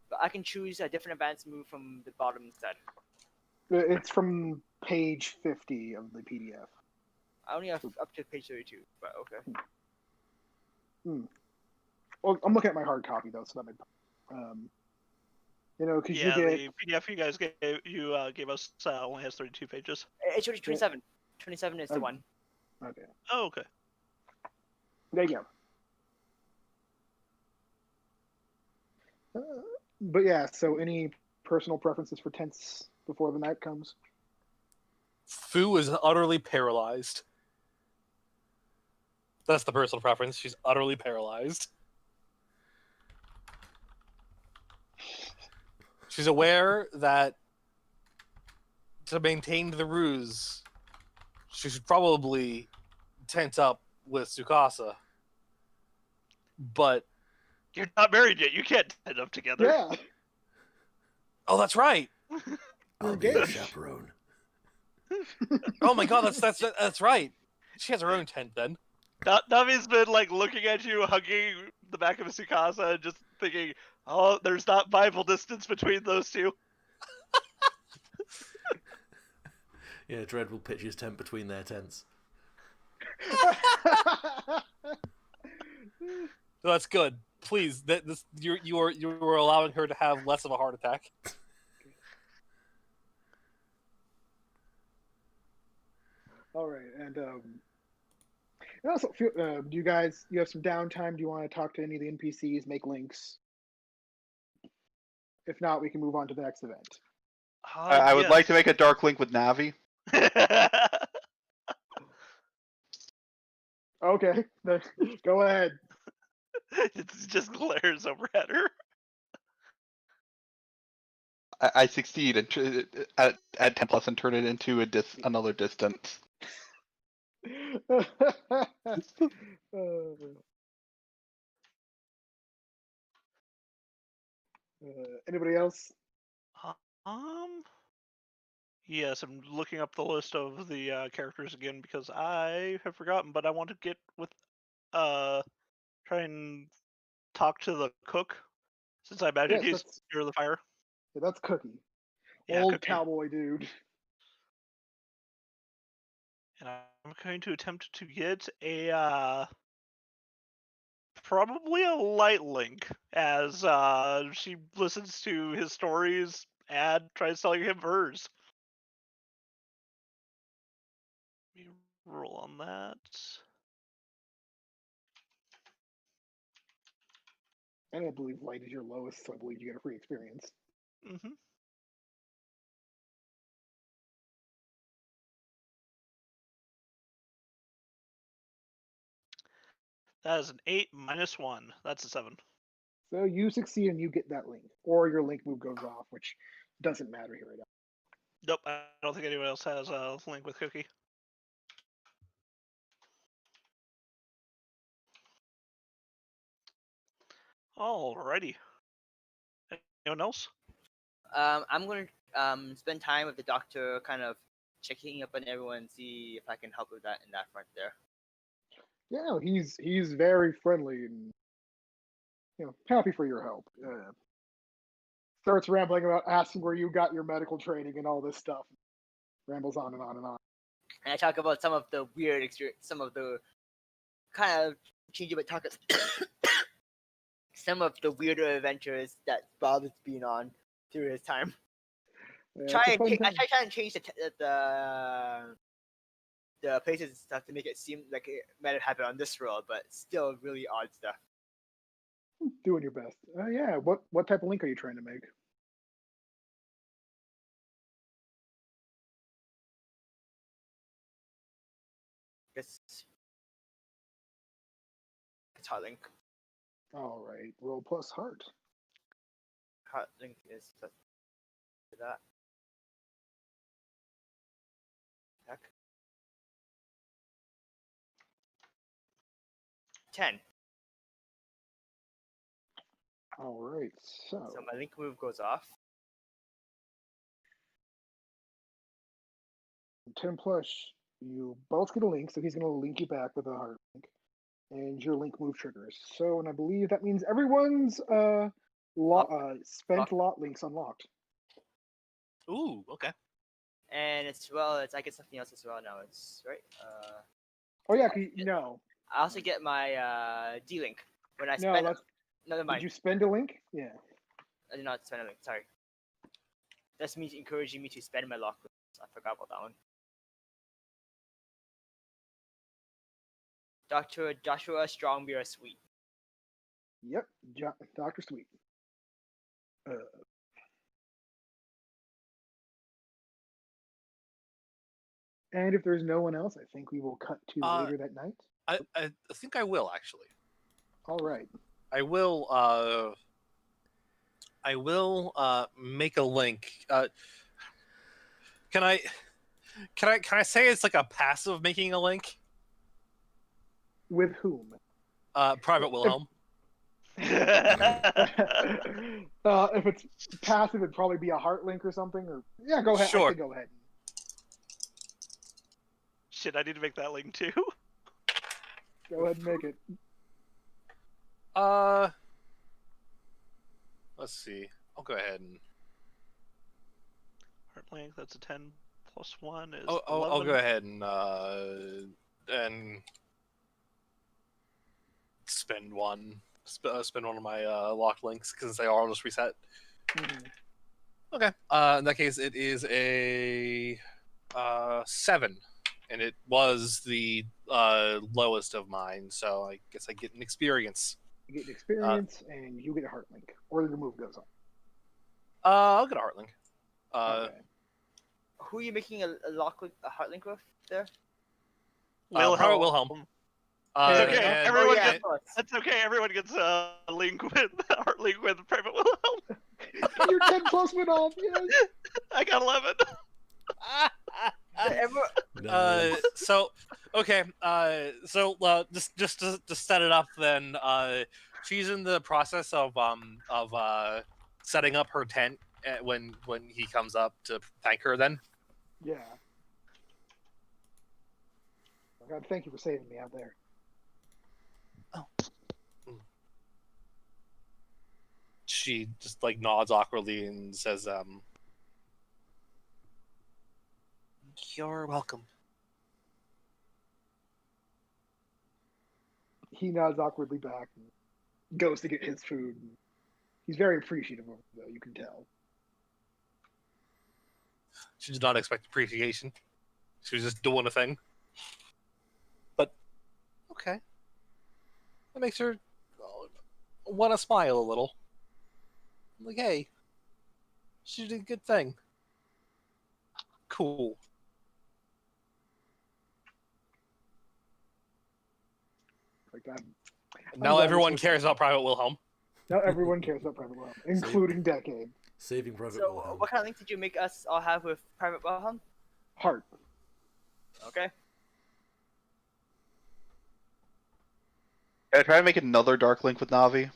S4: But I can choose a different advanced move from the bottom instead.
S1: It's from page 50 of the PDF.
S4: I only have up to page 32, but okay.
S1: Well, I'm looking at my hard copy though, so that because
S3: Yeah,
S1: you get
S3: the PDF you guys gave us only has 32 pages.
S4: It's 27. 27 is the one.
S1: okay.
S3: Oh, okay.
S1: There you go. But yeah, so any personal preferences for tents before the night comes?
S6: Fu is utterly paralyzed. That's the personal preference. She's utterly paralyzed. She's aware that to maintain the ruse, she should probably tent up with Tsukasa. But
S3: You're not married yet. You can't end up together.
S1: Yeah.
S6: oh, that's right.
S2: I'll be your chaperone.
S6: Oh my god, that's right. She has her own tent then.
S3: Navi's been like looking at you, hugging the back of Tsukasa, and just thinking, "Oh, there's not Bible distance between those 2."
S2: Yeah, Dredd will pitch his tent between their tents.
S6: So that's good. Please, you are allowing her to have less of a heart attack.
S1: All right, and also, do you guys you have some downtime? Do you want to talk to any of the NPCs, make links? If not, we can move on to the next event.
S5: I would
S3: Yes.
S5: like to make a dark link with Navi.
S1: Okay, go ahead.
S3: It just glares over at her.
S5: I succeed at 10 plus and turn it into another distance.
S1: Anybody else?
S3: Um. Yes, I'm looking up the list of the characters again because I have forgotten, but I want to get with try and talk to the cook since I imagine
S1: Yes,
S3: he's near the fire.
S1: that's Cookie,
S3: Yeah,
S1: old
S3: Cookie.
S1: cowboy dude.
S3: And I'm going to attempt to get a probably a light link as she listens to his stories and tries telling him hers. Let me roll on that.
S1: And I believe light is your lowest, so I believe you get a free experience.
S3: Mm-hmm. That is an 8 minus 1. That's a 7.
S1: So you succeed and you get that link, or your link move goes off, which doesn't matter here right now.
S3: Nope, I don't think anyone else has a link with Cookie. Alrighty. Anyone else?
S4: I'm going to spend time with the doctor, kind of checking up on everyone, see if I can help with that in that front there.
S1: Yeah, he's very friendly and happy for your help. Starts rambling about asking where you got your medical training and all this stuff. Rambles on and on and on.
S4: And I talk about some of the weird experience, some of the kind of change about talk some of the weirder adventures that Bob has been on through his time.
S1: It's a fun time.
S4: I try and change the places and stuff to make it seem like it might have happened on this world, but still really odd stuff.
S1: Doing your best. Yeah. What type of link are you trying to make?
S4: It's hot link.
S1: All right. Roll plus heart.
S4: Hot link is that. Heck. 10.
S1: All right. So
S4: My link move goes off.
S1: 10 plus, you both get a link, so he's going to link you back with a heart link, and your link move triggers. So, and I believe that means everyone's spent lot links unlocked.
S6: Ooh, okay.
S4: And it's I get something else as well now. It's right.
S1: Oh yeah, no.
S4: I also get my D link when I
S1: No,
S4: spend.
S1: that's.
S4: Never mind.
S1: Did you spend a link? Yeah.
S4: I did not spend a link. Sorry. That's me encouraging me to spend my lock. I forgot about that one. Dr. Joshua Strongbeer Sweet.
S1: Yep, Dr. Sweet. And if there's no one else, I think we will cut to later that night.
S6: I think I will actually.
S1: All right.
S6: I will make a link. Can I say it's like a passive making a link?
S1: With whom?
S6: Private Wilhelm.
S1: If it's passive, it'd probably be a heart link or something. Or yeah, go ahead.
S6: Sure.
S1: Go ahead.
S3: Shit, I need to make that link too.
S1: Go ahead and make it.
S6: Let's see. I'll go ahead and.
S3: Heart link. That's a 10 plus 1 is.
S6: I'll go ahead and spend one. Spend one of my locked links because they are just reset.
S1: Mm-hmm.
S6: Okay. In that case, it is a 7. and it was the lowest of mine, so I guess I get an experience.
S1: You get an experience, and you get a heart link, or the move goes on.
S6: I'll get a heart link.
S1: Okay.
S4: Who are you making a heart link with there?
S6: Private Wilhelm.
S3: It's
S1: Hey,
S3: okay.
S6: And-
S3: Everyone
S4: yeah,
S3: gets.
S4: of course.
S3: That's okay. Everyone gets a link with heart link with Private Wilhelm.
S1: Your 10 plus went off. Yes.
S3: I got 11.
S4: So everyone,
S2: Nice.
S6: So okay, just to set it up then, she's in the process of setting up her tent when he comes up to thank her then.
S1: Yeah. Oh, God, thank you for saving me out there.
S6: She just like nods awkwardly and says, "You're welcome."
S1: He nods awkwardly back and goes to get his food. He's very appreciative of it, though, you can tell.
S6: She did not expect appreciation. She was just doing a thing. But okay, that makes her want to smile a little. Like, hey, she did a good thing. Cool.
S1: Like that.
S6: And now
S1: glad
S6: everyone
S1: this was-
S6: cares about Private Wilhelm.
S1: Now everyone cares about Private Wilhelm, including Decade.
S2: Saving Private
S4: so
S2: Wilhelm.
S4: what kind of link did you make us all have with Private Wilhelm?
S1: Heart.
S4: Okay.
S5: Can I try to make another dark link with Navi?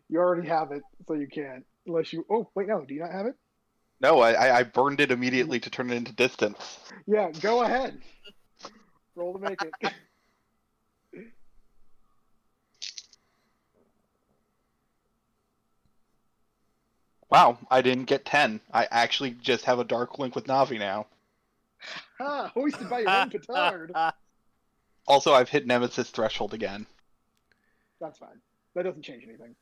S1: You already have it, so you can't. Unless you. Oh, wait, no. Do you not have it?
S5: No, I burned it immediately to turn it into distance.
S1: Yeah, go ahead. Roll to make it.
S5: Wow, I didn't get 10. I actually just have a dark link with Navi now.
S1: Ah, hoisted by your own petard.
S5: Also, I've hit Nemesis threshold again.
S1: That's fine. That doesn't change anything.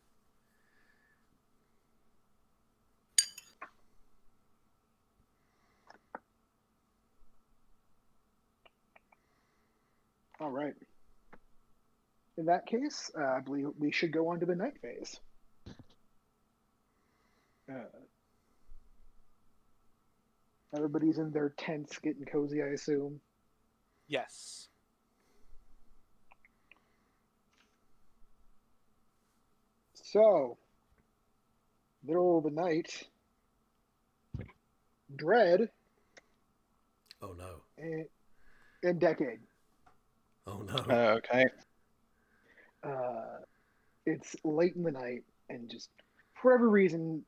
S1: All right. In that case, I believe we should go on to the night phase. Everybody's in their tents getting cozy, I assume.
S6: Yes.
S1: So, middle of the night, Dread
S2: Oh no.
S1: and Decade.
S2: Oh no.
S5: Okay.
S1: It's late in the night, and just for every reason,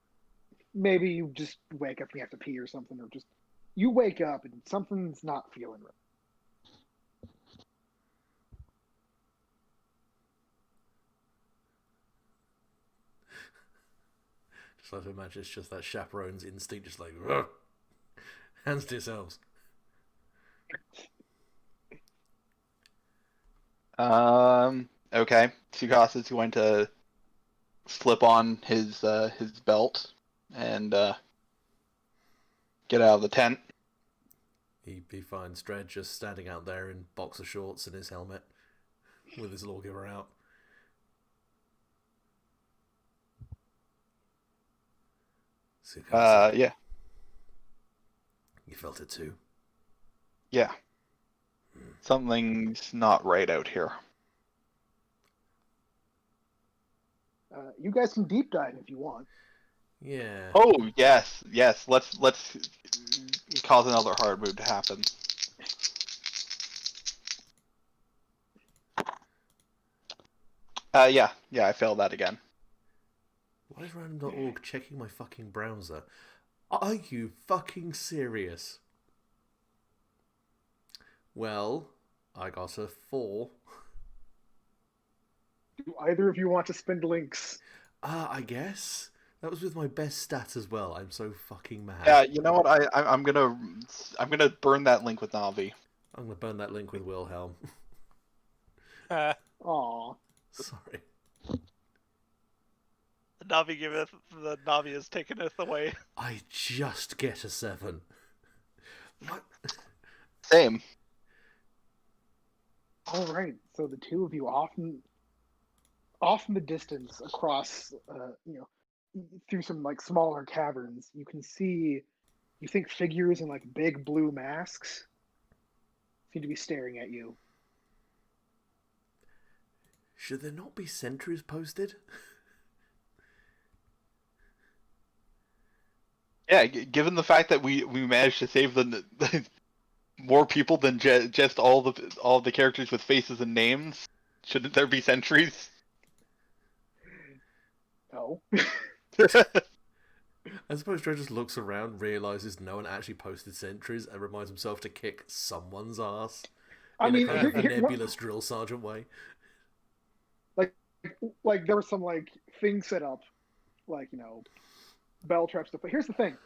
S1: maybe you just wake up and you have to pee or something, or just you wake up and something's not feeling right.
S2: Just like to imagine it's just that chaperone's instinct, just like, "Rrr. Hands to yourselves."
S5: Okay. Tsukasa's going to slip on his belt and get out of the tent.
S2: He finds Dredd just standing out there in boxer shorts and his helmet with his lawgiver out. Tsukasa,
S5: Yeah.
S2: you felt it too?
S5: Yeah. Something's not right out here.
S1: You guys can deep dive if you want.
S2: Yeah.
S5: Oh yes, yes. Let's cause another hard move to happen. Yeah, I failed that again.
S2: Why is random.org checking my fucking browser? Are you fucking serious? Well, I got a 4.
S1: Do either of you want to spend links?
S2: I guess. That was with my best stat as well. I'm so fucking mad.
S5: Yeah, you know what? I'm gonna burn that link with Navi.
S2: I'm gonna burn that link with Wilhelm.
S1: Aw.
S2: Sorry.
S3: The Navi giveth, the Navi is takeneth away.
S2: I just get a 7. What?
S5: Same.
S1: All right, so the two of you off in the distance across, through some like smaller caverns, you can see, you think figures in like big blue masks seem to be staring at you.
S2: Should there not be sentries posted?
S5: Yeah, given the fact that we managed to save the more people than just all the characters with faces and names, shouldn't there be sentries?
S1: No.
S2: I suppose Dre just looks around, realizes no one actually posted sentries, and reminds himself to kick someone's ass
S1: I
S2: in
S1: mean,
S2: a kind of
S1: here,
S2: nebulous drill sergeant way.
S1: like there were some like things set up, like bell trap stuff. But here's the thing: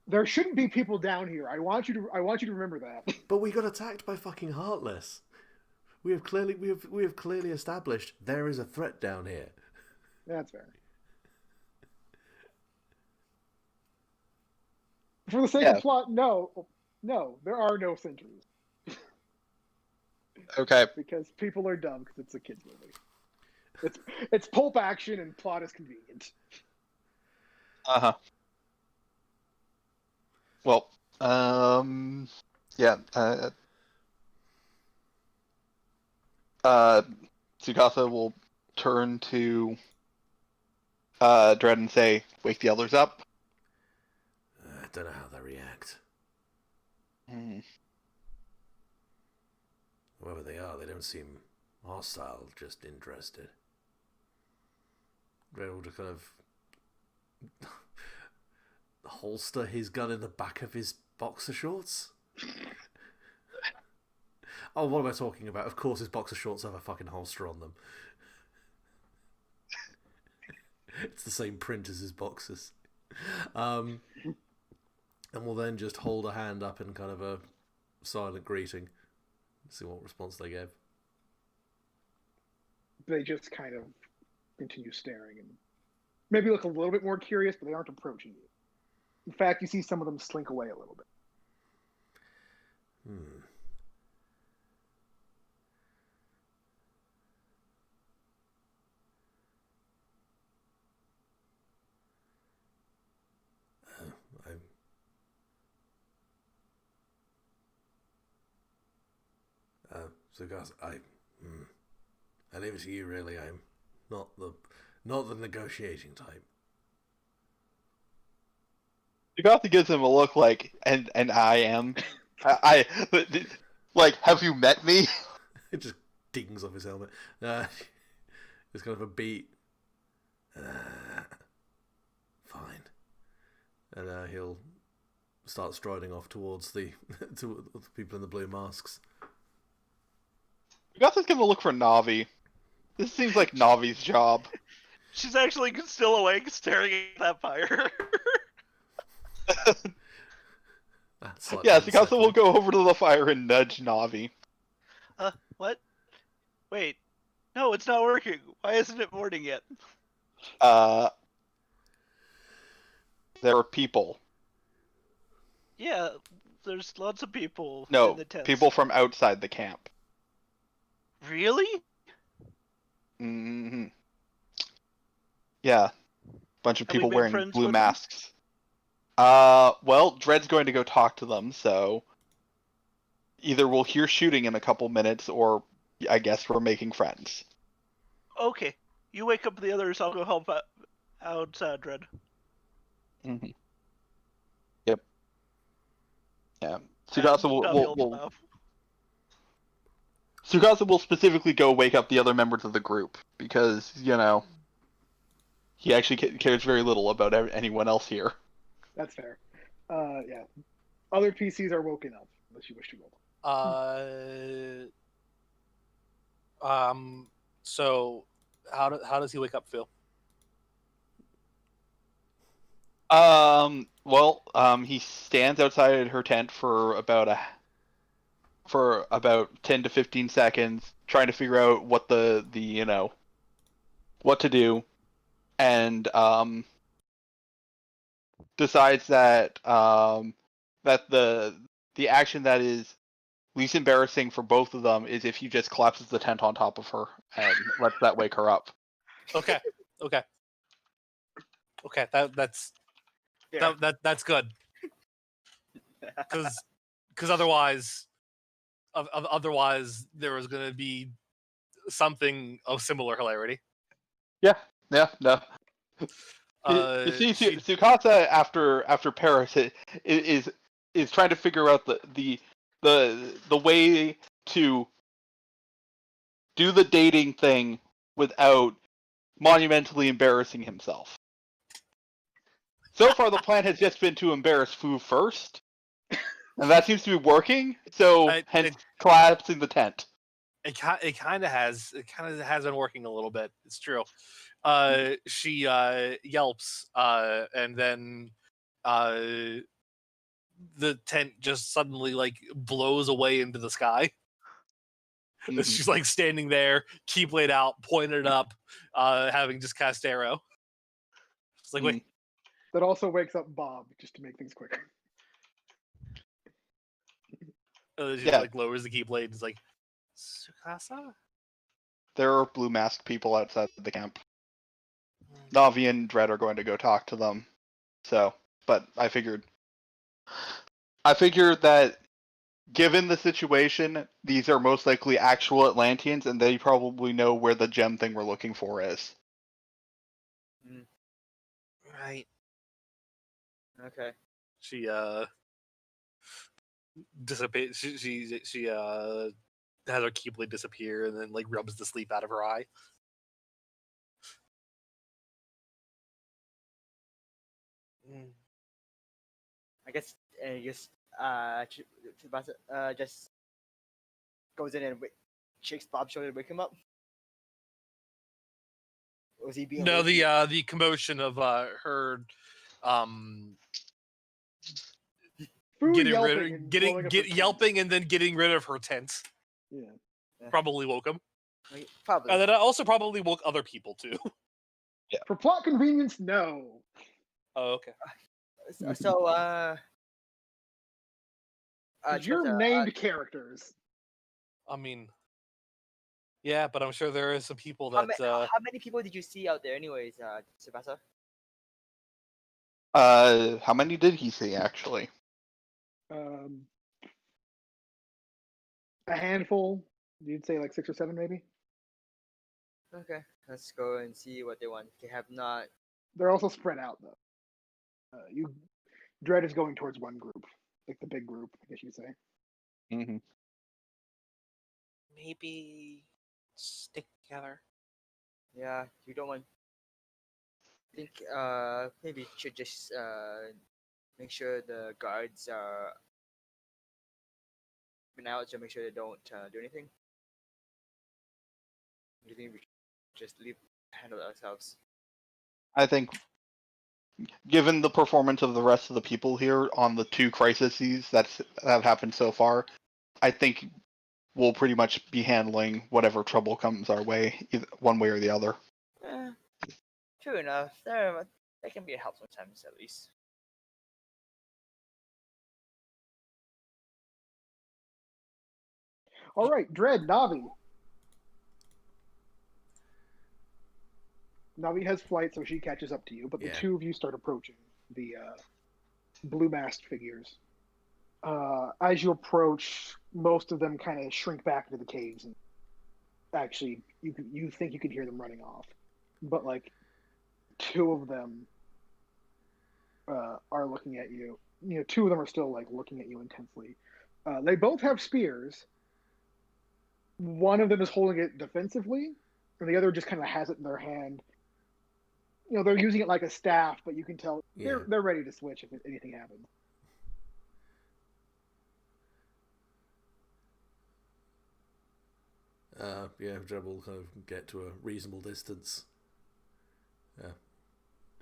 S1: there shouldn't be people down here. I want you to remember that.
S2: But we got attacked by fucking Heartless. We have clearly established there is a threat down here.
S1: That's fair. For the sake of plot, no, there are no sentries.
S5: Okay.
S1: Because people are dumb because it's a kids movie. It's pulp action and plot is convenient.
S5: Uh-huh. Well, yeah. Tsukasa will turn to Dredd and say, "Wake the others up."
S2: I don't know how they react. Whoever they are, they don't seem hostile, just interested. Dredd will just kind of holster his gun in the back of his boxer shorts. Oh, what am I talking about? Of course his boxer shorts have a fucking holster on them. It's the same print as his boxers. And we'll then just hold a hand up in kind of a silent greeting. See what response they give.
S1: They just kind of continue staring and maybe look a little bit more curious, but they aren't approaching you. In fact, you see some of them slink away a little bit.
S2: So guys, I leave it to you. Really, I'm not the negotiating type.
S5: Tsukasa gives him a look like, and I am. I like, have you met me?
S2: It just dings off his helmet. It's kind of a beat. Fine. And he'll start striding off towards the people in the blue masks.
S5: Tsukasa's gonna look for Navi. This seems like Navi's job.
S3: She's actually still awake, staring at that fire.
S5: Yeah, Tsukasa will go over to the fire and nudge Navi.
S3: What? Wait. No, it's not working. Why isn't it morning yet?
S5: There are people.
S3: Yeah, there's lots of people
S5: No,
S3: in the tents.
S5: people from outside the camp.
S3: Really?
S5: Mm-hmm. Yeah. Bunch of
S3: Have we
S5: people
S3: been
S5: wearing
S3: friends
S5: blue
S3: with them?
S5: masks. Well, Dredd's going to go talk to them, so either we'll hear shooting in a couple minutes, or I guess we're making friends.
S3: Okay. You wake up the others, I'll go help out Dredd.
S5: Mm-hmm. Yep. Yeah. Tsukasa Tsukasa will specifically go wake up the other members of the group, because, he actually cares very little about anyone else here.
S1: That's fair. Yeah. Other PCs are woken up, unless you wish to roll.
S6: So how does he wake up, Phil?
S5: He stands outside her tent for about 10 to 15 seconds, trying to figure out what what to do, and decides that that the action that is least embarrassing for both of them is if he just collapses the tent on top of her and lets that wake her up.
S6: Okay. That's
S4: Yeah.
S6: that's good. Because otherwise there was going to be something of similar hilarity.
S5: Yeah, no.
S6: Uh,
S5: You see,
S6: she-
S5: Tsukasa after Paris is trying to figure out the way to do the dating thing without monumentally embarrassing himself. So far, the plan has just been to embarrass Fu first, and that seems to be working. So, hence collapsing the tent.
S6: It kind of has been working a little bit. It's true. She yelps, and then the tent just suddenly like blows away into the sky.
S5: Mhm.
S6: She's like standing there, keyblade out, pointed up, having just cast arrow. It's like, wait,
S1: That also wakes up Bob, just to make things quicker.
S6: she
S5: Yeah.
S6: like lowers the keyblade. It's like, Tsukasa?
S5: There are blue masked people outside the camp. Navi and Dredd are going to go talk to them. So, but I figured that given the situation, these are most likely actual Atlanteans, and they probably know where the gem thing we're looking for is.
S6: Right.
S4: Okay.
S6: She dissipates. She has her keyblade disappear and then like rubs the sleep out of her eye.
S4: I guess Tsubasa just goes in and shakes Bob's shoulder to wake him up. Or was he being
S6: No,
S4: awake?
S6: the commotion of her
S1: Fu
S6: getting
S1: yelping
S6: rid
S1: and blowing up her tent.
S6: yelping and then getting rid of her tent
S1: Yeah.
S6: probably woke him.
S4: Probably.
S6: And then it also probably woke other people too.
S1: For plot convenience, no.
S6: Oh, okay.
S4: So,
S1: 'Cause you're
S4: Tsubasa,
S1: named characters.
S6: I mean, yeah, but I'm sure there are some people
S4: how,
S6: that
S4: how many people did you see out there, anyways, Tsubasa?
S5: How many did he see actually?
S1: A handful. You'd say like 6 or 7, maybe.
S4: Okay, let's go and see what they want. They have not.
S1: They're also spread out though. Dread is going towards one group, like the big group, I guess you'd say.
S5: Mm-hmm.
S6: maybe stick together.
S4: Yeah, you don't want. I think maybe you should just make sure the guards are been out, so make sure they don't do anything. You think we should just handle it ourselves?
S5: I think, given the performance of the rest of the people here on the 2 crises that have happened so far, I think we'll pretty much be handling whatever trouble comes our way, either one way or the other.
S4: True enough. They can be a help sometimes, at least.
S1: All right, Dread, Navi. Navi has flight, so she catches up to you, but the
S2: Yeah.
S1: two of you start approaching the blue masked figures. As you approach, most of them kind of shrink back into the caves, and actually, you think you can hear them running off, but like 2 of them are looking at you. 2 of them are still like looking at you intensely. They both have spears. One of them is holding it defensively, and the other just kind of has it in their hand. They're using it like a staff, but you can tell they're ready to switch if anything happens.
S2: Jeb will kind of get to a reasonable distance.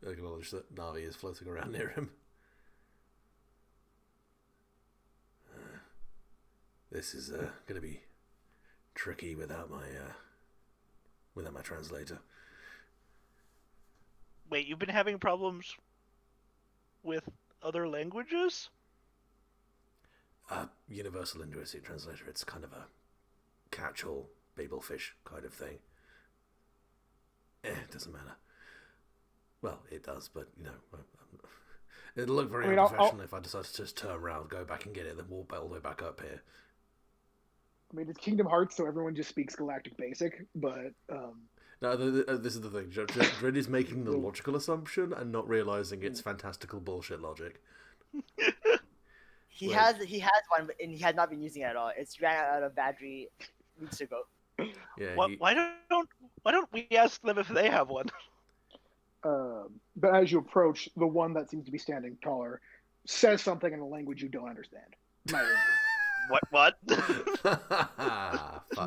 S2: Acknowledge that Navi is floating around near him. This is going to be tricky without my translator.
S3: Wait, you've been having problems with other languages?
S2: Universal Linguistic Translator. It's kind of a catch-all babelfish kind of thing. It doesn't matter. Well, it does, but, you know, it'll look very unprofessional if I decide to just turn around, go back and get it, then walk all the way back up here.
S1: I mean, it's Kingdom Hearts, so everyone just speaks Galactic Basic, but...
S2: No, this is the thing. Dredd is making the logical assumption and not realizing it's fantastical bullshit logic.
S4: He has one, and he has not been using it at all. It's ran out of battery weeks ago.
S2: Yeah.
S3: Why don't we ask them if they have one?
S1: But as you approach, the one that seems to be standing taller says something in a language you don't understand.
S3: What?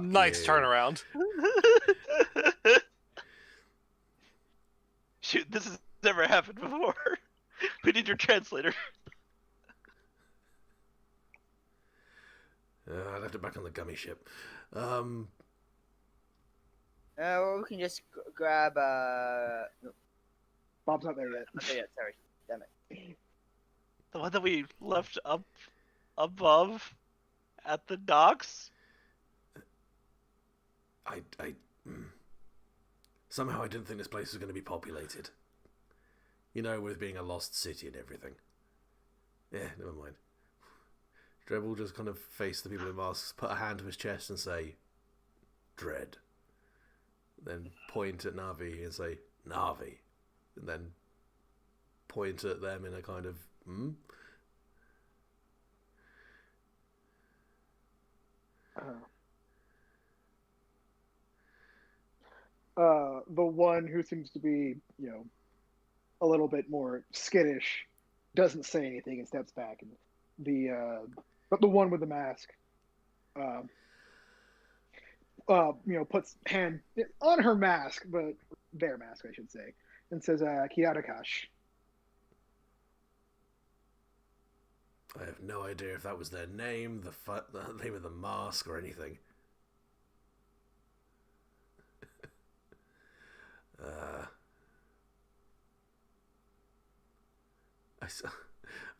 S6: Nice turnaround.
S3: Shoot, this has never happened before. We need your translator.
S2: I left it back on the gummy ship.
S4: Or we can just grab.
S1: Bob's not there yet.
S4: Not there yet. Sorry, damn it.
S3: The one that we left up above at the docks.
S2: Somehow I didn't think this place was going to be populated. You know, with being a lost city and everything. Yeah, never mind. Dredd will just kind of face the people in masks, put a hand to his chest and say, Dredd. Then point at Navi and say, Navi. And then point at them in a kind of,
S1: The one who seems to be, you know, a little bit more skittish doesn't say anything and steps back. And but the one with the mask, you know, puts hand on her mask, but their mask, I should say, and says, Kiarakash.
S2: I have no idea if that was their name, the name of the mask, or anything.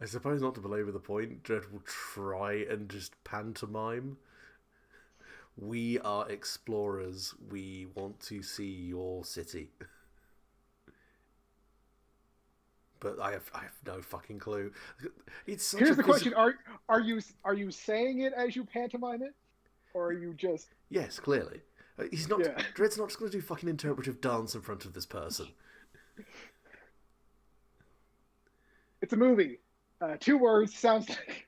S2: I suppose, not to belabor the point, Dredd will try and just pantomime. We are explorers. We want to see your city. But I have no fucking clue. It's such
S1: Here's the question: Are you saying it as you pantomime it, or are you just?
S2: Yes, clearly. He's not. Yeah. Dredd's not just going to do fucking interpretive dance in front of this person.
S1: It's a movie. 2 words sounds like.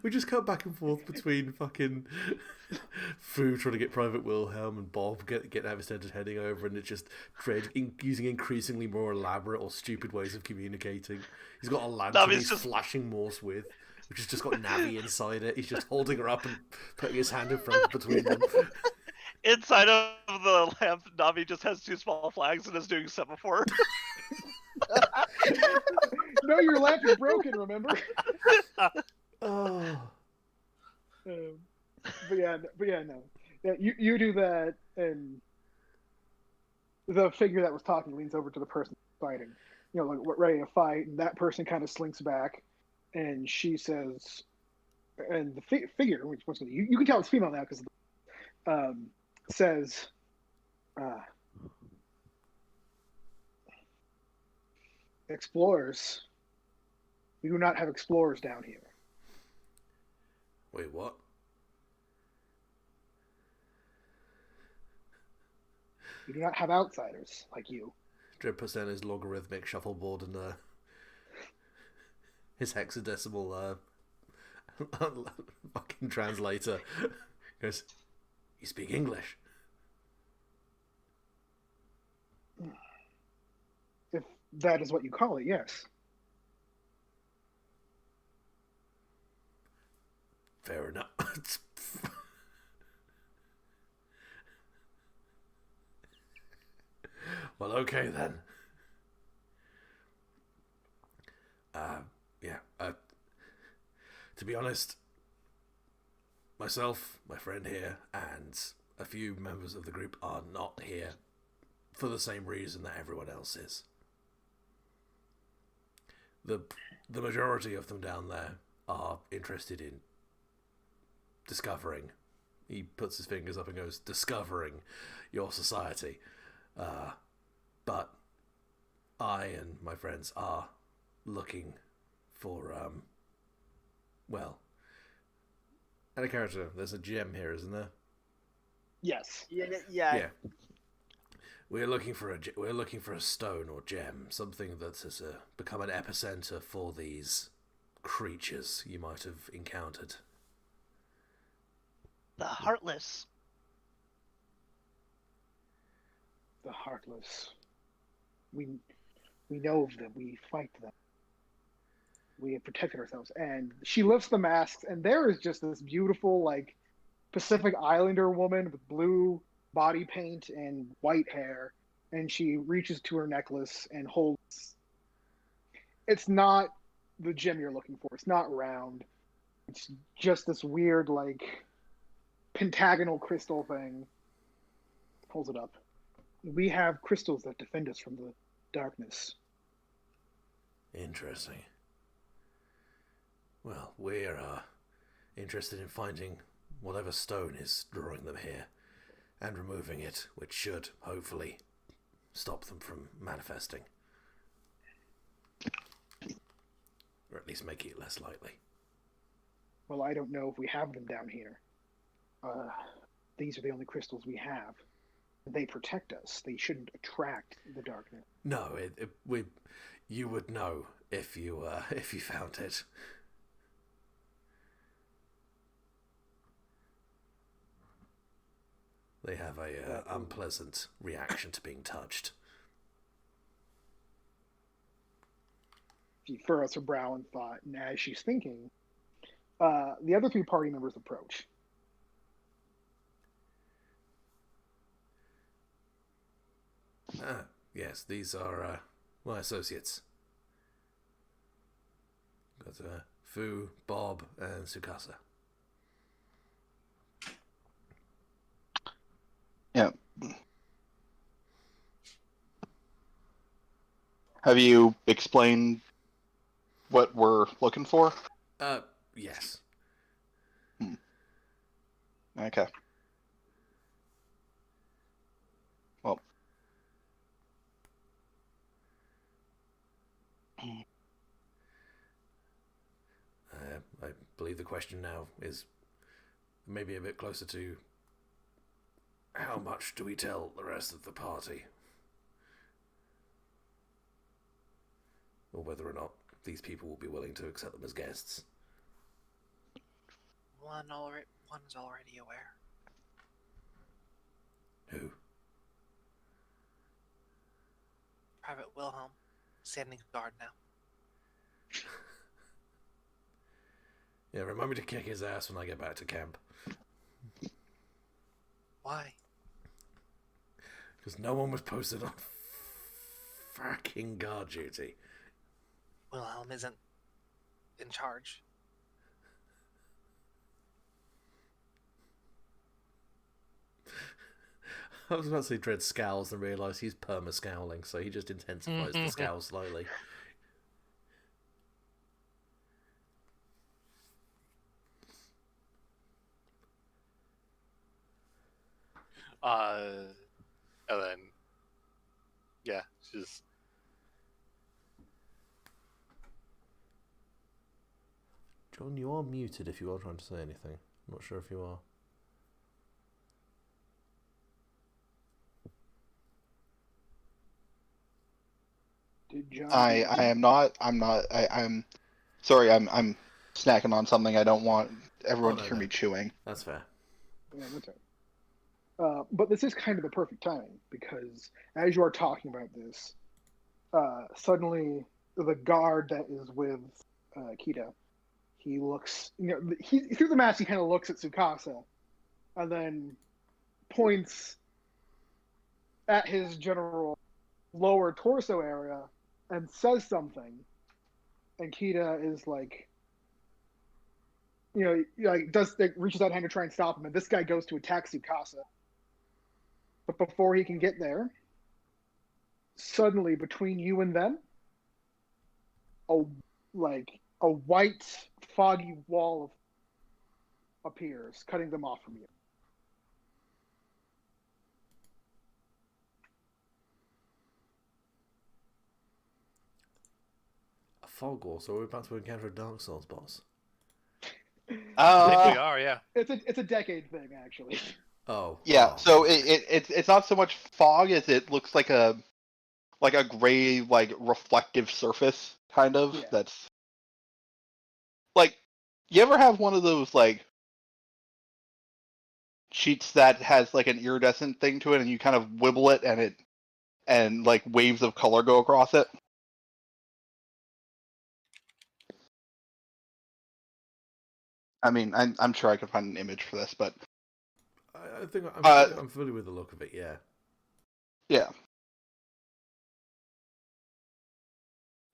S2: We just cut back and forth between fucking Fu trying to get Private Wilhelm and Bob getting Avistended heading over, and it's just Dredd using increasingly more elaborate or stupid ways of communicating. He's got a lantern he's just flashing Morse with, which has just got Navi inside it. He's just holding her up and putting his hand in front between them.
S3: Inside of the lamp, Navi just has 2 small flags and is doing semaphore.
S1: No, your lamp is broken, remember?
S2: Oh.
S1: But yeah, no. Yeah, you do that, and the figure that was talking leans over to the person fighting, you know, like ready to fight, and that person kind of slinks back, and she says, and the figure, which you can tell it's female now because says, explorers. We do not have explorers down here.
S2: Wait, what?
S1: We do not have outsiders like you.
S2: Dredd puts down his logarithmic shuffleboard and his hexadecimal fucking translator. Goes, you speak English?
S1: If that is what you call it, yes.
S2: Fair enough. Well, okay then. To be honest, myself, my friend here, and a few members of the group are not here for the same reason that everyone else is. The majority of them down there are interested in discovering, he puts his fingers up and goes, discovering your society. But I and my friends are looking for, well, and a character, there's a gem here, isn't there?
S1: Yes.
S4: Yeah.
S2: We're looking for a stone or gem, something that has become an epicenter for these creatures you might have encountered.
S3: The Heartless.
S1: The Heartless. We know of them. We fight them. We have protected ourselves. And she lifts the masks, and there is just this beautiful, like, Pacific Islander woman with blue body paint and white hair. And she reaches to her necklace and holds. It's not the gem you're looking for. It's not round. It's just this weird, like, pentagonal crystal thing. Pulls it up. We have crystals that defend us from the darkness.
S2: Interesting. Well, we're interested in finding whatever stone is drawing them here and removing it, which should, hopefully, stop them from manifesting. Or at least make it less likely.
S1: Well, I don't know if we have them down here. These are the only crystals we have. They protect us. They shouldn't attract the darkness.
S2: No, you would know if you found it. They have a unpleasant reaction to being touched.
S1: She furrows her brow in thought, and as she's thinking, the other three party members approach.
S2: Yes, these are my associates. Got Fu, Bob, and Sukasa.
S5: Yeah. Have you explained what we're looking for?
S2: Yes.
S5: Okay. Well.
S2: I believe the question now is maybe a bit closer to how much do we tell the rest of the party? Or whether or not these people will be willing to accept them as guests.
S6: One's already aware.
S2: Who?
S6: Private Wilhelm, standing guard now.
S2: Yeah, remind me to kick his ass when I get back to camp.
S6: Why?
S2: Because no one was posted on fucking guard duty.
S6: Wilhelm isn't in charge.
S2: I was about to say Dredd scowls and realise he's perma-scowling, so he just intensifies the scowl slowly.
S6: And then, yeah, just
S2: John, you are muted if you are trying to say anything. I'm not sure if you are.
S1: Did John?
S5: I am not. I'm sorry. I'm snacking on something. I don't want everyone to hear me chewing.
S2: That's fair.
S1: Yeah, that's right. But this is kind of the perfect timing because as you are talking about this, suddenly the guard that is with Kita, he looks, he through the mask he kind of looks at Tsukasa, and then points at his general lower torso area and says something, and Kita is like, reaches out hand to try and stop him, and this guy goes to attack Tsukasa. But before he can get there, suddenly between you and them, a white, foggy wall appears, cutting them off from you.
S2: A fog wall, so we're about to encounter a Dark Souls boss.
S6: I think we are, yeah.
S1: It's a decade thing, actually.
S2: Oh.
S5: Yeah,
S2: Oh.
S5: so it's not so much fog as it looks like a gray, like reflective surface, kind of.
S1: Yeah.
S5: That's like, you ever have one of those like sheets that has like an iridescent thing to it, and you kind of wibble it, and like waves of color go across it? I mean, I'm sure I could find an image for this, but
S2: I think I'm familiar with the look of it. Yeah.
S5: yeah.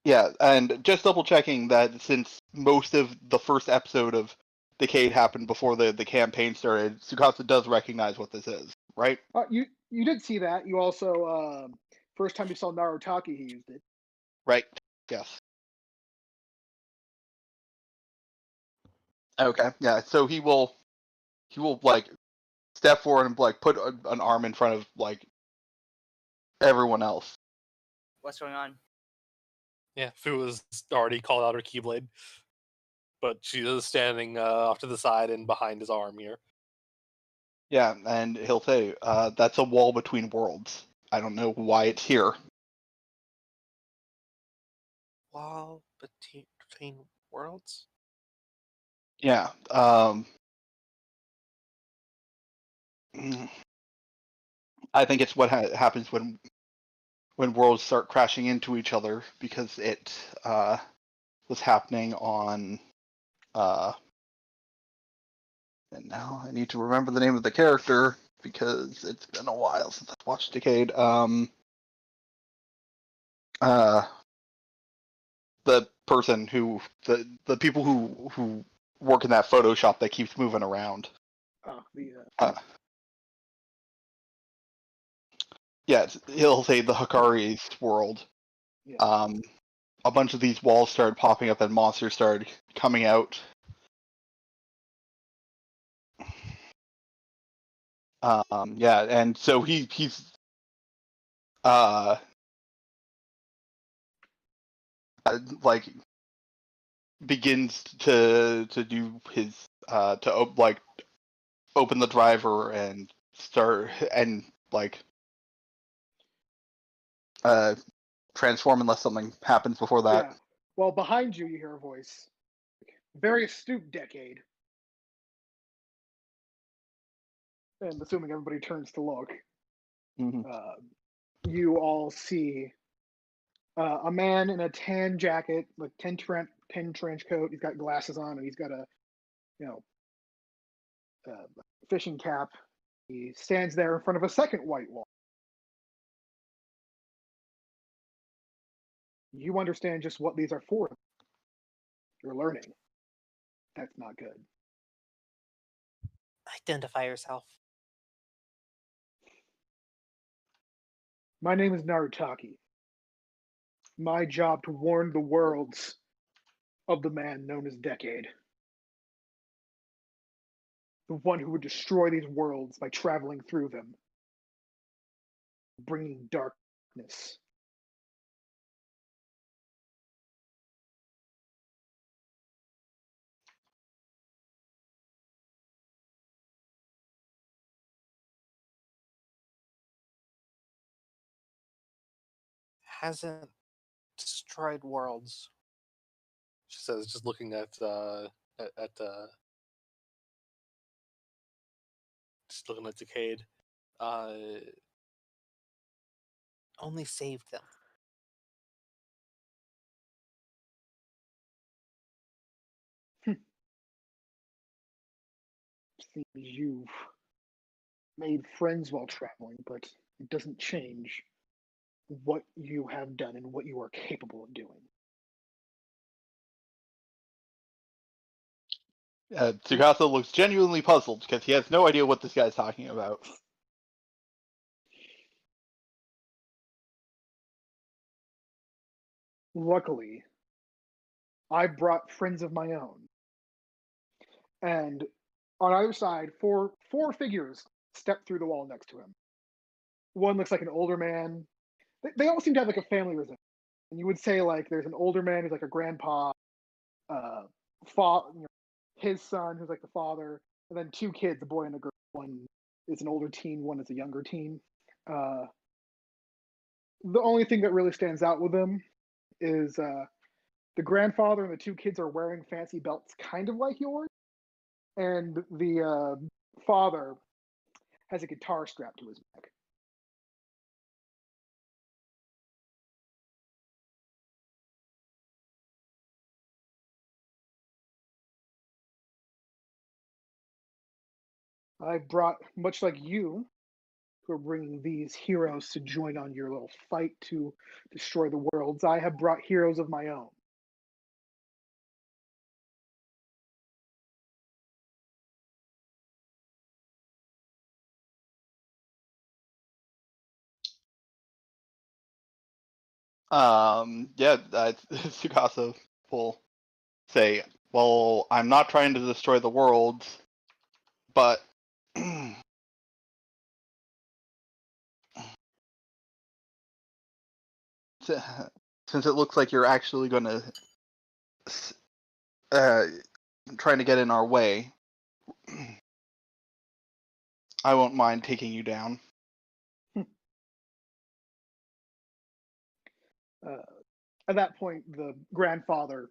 S5: Yeah, and just double checking that since most of the first episode of Decade happened before the campaign started, Tsukasa does recognize what this is, right?
S1: You did see that. You also first time you saw Narutaki, he used it.
S5: Right. Yes. Okay. Yeah. So he will like step forward and like put an arm in front of like everyone else.
S4: What's going on?
S6: Yeah, Fu has already called out her Keyblade, but she is standing off to the side and behind his arm here.
S5: Yeah, and he'll say, "That's a wall between worlds. I don't know why it's here."
S6: Wall between worlds?
S5: Yeah. I think it's what happens when worlds start crashing into each other, because it was happening on and now I need to remember the name of the character because it's been a while since I've watched Decade. The person who the people who work in that Photoshop that keeps moving around.
S1: Oh,
S5: Yeah, he'll say the Hikari's world.
S1: yeah.
S5: A bunch of these walls started popping up and monsters started coming out. Yeah, and so he's like begins to do his like open the driver and start and like transform unless something happens before that.
S1: Yeah. Well, behind you, you hear a voice. Very astute, Decade. And assuming everybody turns to look,
S5: Mm-hmm.
S1: you all see a man in a tan jacket, like tan trench coat. He's got glasses on, and he's got a, you know, fishing cap. He stands there in front of a second white wall. You understand just what these are for. You're learning. That's not good.
S6: Identify yourself.
S1: My name is Narutaki. My job to warn the worlds of the man known as Decade. The one who would destroy these worlds by traveling through them, bringing darkness.
S6: Hasn't destroyed worlds. She says, just looking at just looking at Decade. Only saved them.
S1: Seems you've made friends while traveling, but it doesn't change what you have done and what you are capable of doing.
S5: Tsukasa looks genuinely puzzled because he has no idea what this guy's talking about.
S1: Luckily, I brought friends of my own. And on either side, four figures step through the wall next to him. One looks like an older man. They all seem to have like a family resemblance. And you would say like there's an older man who's like a grandpa, his son who's like the father, and then two kids, a boy and a girl. One is an older teen, one is a younger teen. The only thing that really stands out with them is the grandfather and the two kids are wearing fancy belts, kind of like yours, and the father has a guitar strapped to his neck. I brought, much like you, who are bringing these heroes to join on your little fight to destroy the worlds, I have brought heroes of my own.
S5: Yeah, Tsukasa will say, well, I'm not trying to destroy the world, but since it looks like you're actually going to trying to get in our way, I won't mind taking you down.
S1: At that point, the grandfather,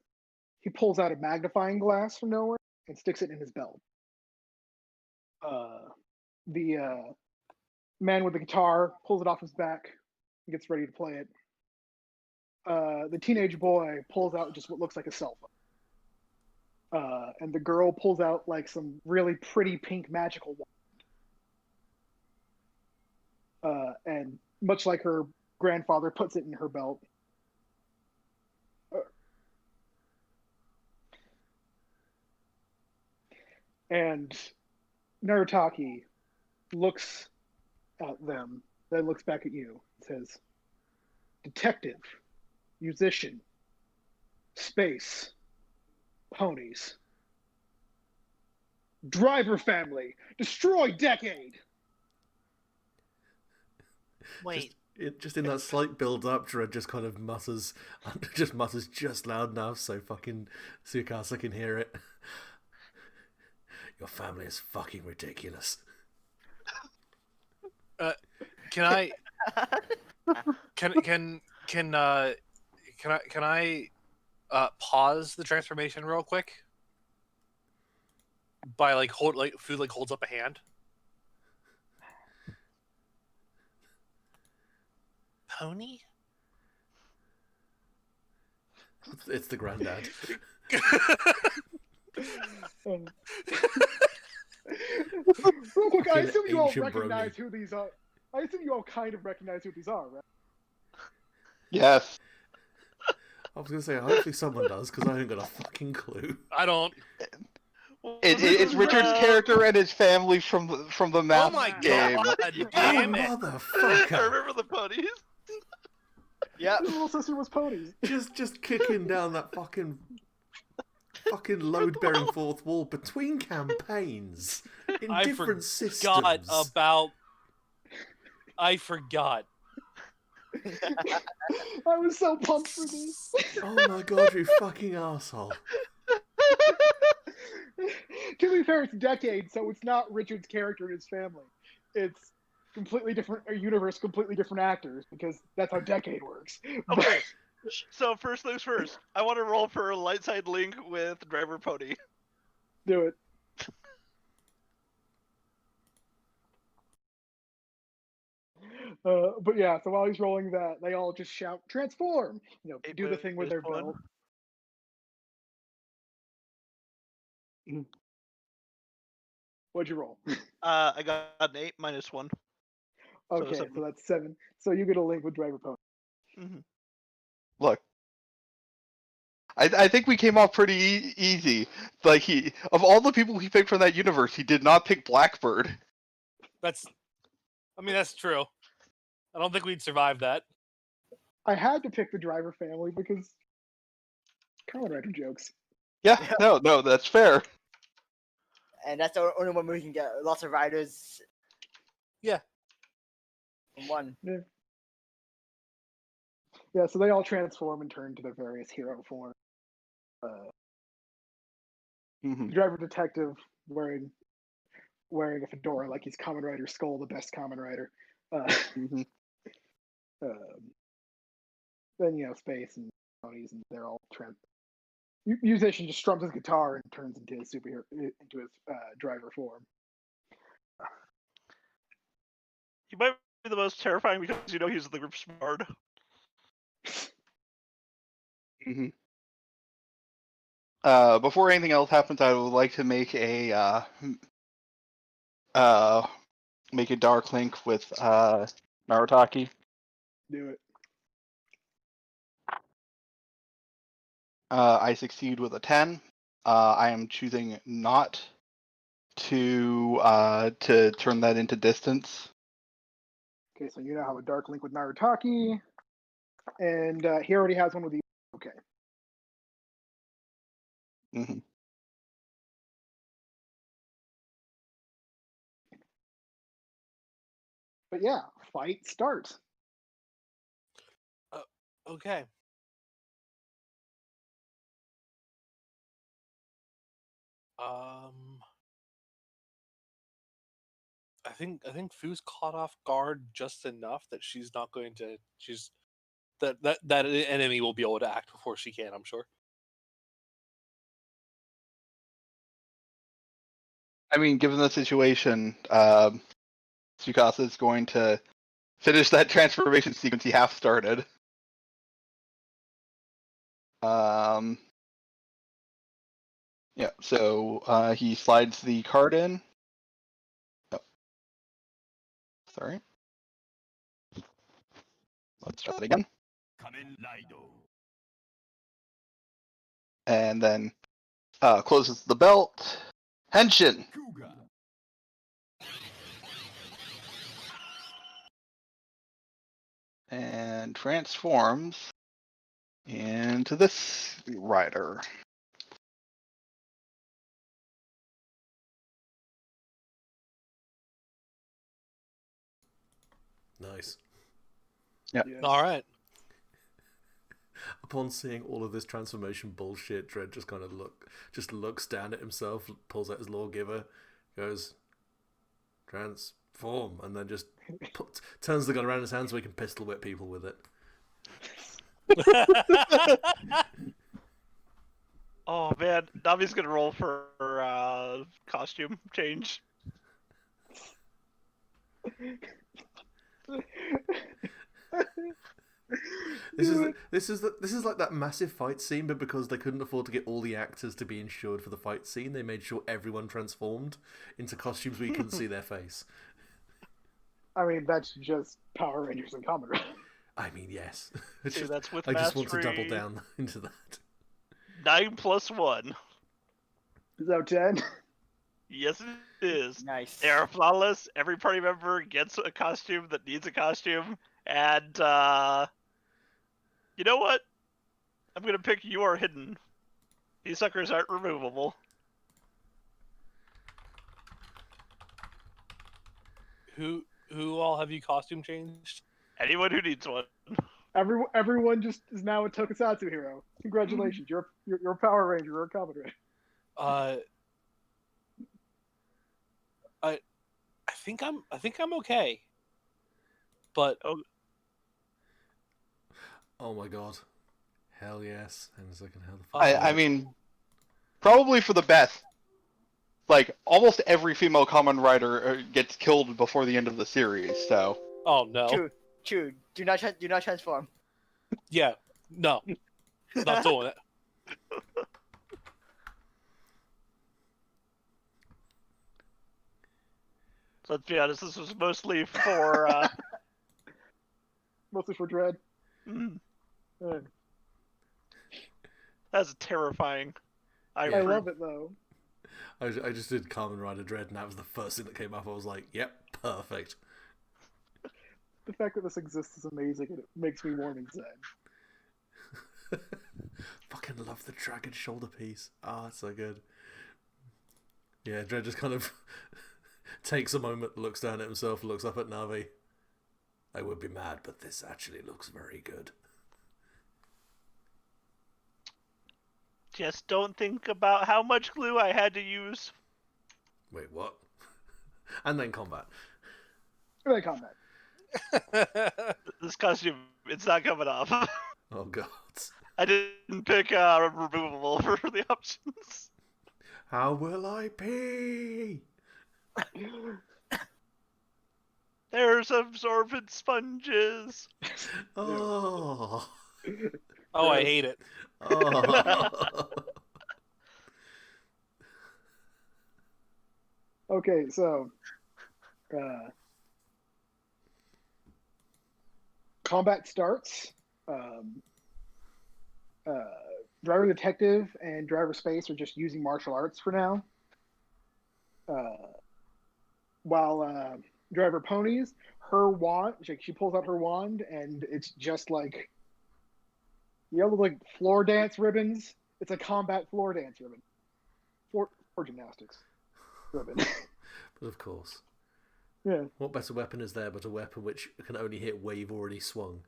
S1: he pulls out a magnifying glass from nowhere and sticks it in his belt. The man with the guitar pulls it off his back and gets ready to play it. The teenage boy pulls out just what looks like a cell phone. And the girl pulls out like some really pretty pink magical wand. And much like her grandfather, puts it in her belt. And Narutaki looks at them, then looks back at you and says, detective, musician, space, ponies, driver family, destroy decade.
S4: Wait.
S2: Just in that slight build-up, Dredd just kind of mutters just loud enough so fucking Tsukasa can hear it. Your family is fucking ridiculous.
S6: Can I pause the transformation real quick? By Food holds up a hand. Pony?
S2: It's the granddad.
S1: Real quick, I assume you all
S2: Ancient
S1: recognize
S2: brony.
S1: who these are. I assume you all kind of recognize who these are, right?
S5: Yes.
S2: I was gonna say, hopefully someone does, because I ain't got a fucking clue.
S6: I don't.
S5: It's Richard's character and his family from the map
S6: Oh my
S5: game.
S6: god!
S2: Oh,
S6: Damn it!
S3: I
S2: motherfucker!
S3: remember the ponies.
S4: Yep.
S1: His little sister was ponies.
S2: Just kicking down that fucking load-bearing fourth wall between campaigns in
S6: I
S2: different
S6: forgot
S2: systems.
S6: I forgot.
S1: I was so pumped for this.
S2: Oh my god, you fucking asshole!
S1: To be fair, it's decades, so it's not Richard's character and his family. It's completely different, a universe, completely different actors, because that's how decade works.
S3: Okay, so first things first. I want to roll for a light side link with Driver Pony.
S1: Do it. But yeah, so while he's rolling that, they all just shout, transform! You know, do the thing with their belt. What'd you roll?
S3: I got an 8 minus 1.
S1: Okay, so that's 7. So you get a link with Driver Pony.
S3: Mm-hmm.
S5: Look, I think we came off pretty easy. Like of all the people he picked from that universe, he did not pick Blackbird.
S6: That's true. I don't think we'd survive that.
S1: I had to pick the Driver family because Kamen Rider jokes.
S5: Yeah, no, that's fair.
S4: And that's the only one where you can get lots of riders.
S6: Yeah.
S4: In one.
S1: Yeah, so they all transform and turn to their various hero forms.
S5: Mhm.
S1: The driver detective wearing a fedora like he's Kamen Rider Skull, the best Kamen Rider.
S5: Mhm.
S1: Then Space and ponies, and they're all musician just strums his guitar and turns into his driver form.
S3: He might be the most terrifying because he's the group's bard.
S5: Mhm. Before anything else happens, I would like to make a dark link with Narutaki.
S1: Do it.
S5: I succeed with a 10. I am choosing not to turn that into distance.
S1: Okay, so you now have a dark link with Narutaki, and he already has one with you. Okay.
S5: Mm-hmm.
S1: But yeah, fight starts.
S6: Okay. I think Fu's caught off guard just enough that she's not going to. That enemy will be able to act before she can. I'm sure.
S5: I mean, given the situation, Tsukasa is going to finish that transformation sequence he half started. Yeah, so he slides the card in. Oh. Sorry. Let's try that again. And then closes the belt. Henshin! And transforms into this rider.
S2: Nice.
S5: Yeah.
S1: Yes.
S6: All right.
S2: Upon seeing all of this transformation bullshit, Dredd just looks down at himself, pulls out his lawgiver, goes, transform, and then just turns the gun around his hand so he can pistol whip people with it.
S3: Oh man, Navi's gonna roll for costume change.
S2: This is like that massive fight scene, but because they couldn't afford to get all the actors to be insured for the fight scene, they made sure everyone transformed into costumes where you couldn't see their face.
S1: I mean, that's just Power Rangers and Kamen Rider.
S2: I mean, yes.
S3: See, that's with
S2: I just want to
S3: mastery.
S2: double down into that.
S3: 9 + 1.
S1: Is that 10?
S3: Yes, it is.
S4: Nice.
S3: They are flawless. Every party member gets a costume that needs a costume, and you know what? I'm gonna pick You Are Hidden. These suckers aren't removable.
S6: Who all have you costume changed?
S3: Anyone who needs one.
S1: Everyone just is now a Tokusatsu hero. Congratulations, you're a Power Ranger, you're a Kamen Rider.
S6: I think I'm okay. But
S2: oh my god. Hell yes. Hang on a second, how the fuck
S5: I mean, probably for the best. Like, almost every female Kamen Rider gets killed before the end of the series, so...
S6: oh no.
S4: True. Do not transform.
S6: Yeah. No. Not doing it.
S3: Let's be honest, this was mostly for
S1: Mostly for Dread.
S3: That's terrifying.
S1: I love it though.
S2: I just did Kamen Rider Dread, and that was the first thing that came up. I was like, yep, perfect.
S1: The fact that this exists is amazing, and it makes me warm inside.
S2: Fucking love the dragon shoulder piece. Ah, it's so good. Yeah, Dredd just kind of takes a moment, looks down at himself, looks up at Navi. I would be mad, but this actually looks very good.
S3: Just don't think about how much glue I had to use.
S2: Wait, what? And then combat.
S1: Really combat.
S3: This costume, it's not coming off.
S2: Oh god.
S3: I didn't pick removable for the options.
S2: How will I pee?
S3: There's absorbent sponges.
S2: Oh.
S6: Oh, I hate it.
S2: Oh.
S1: Okay, so combat starts. Driver Detective and Driver Space are just using martial arts for now. While Driver Ponies, her wand, she pulls out her wand, and it's just like, you know, like floor dance ribbons. It's a combat floor dance ribbon. For gymnastics ribbon.
S2: But of course.
S1: Yeah.
S2: What better weapon is there but a weapon which can only hit where you've already swung?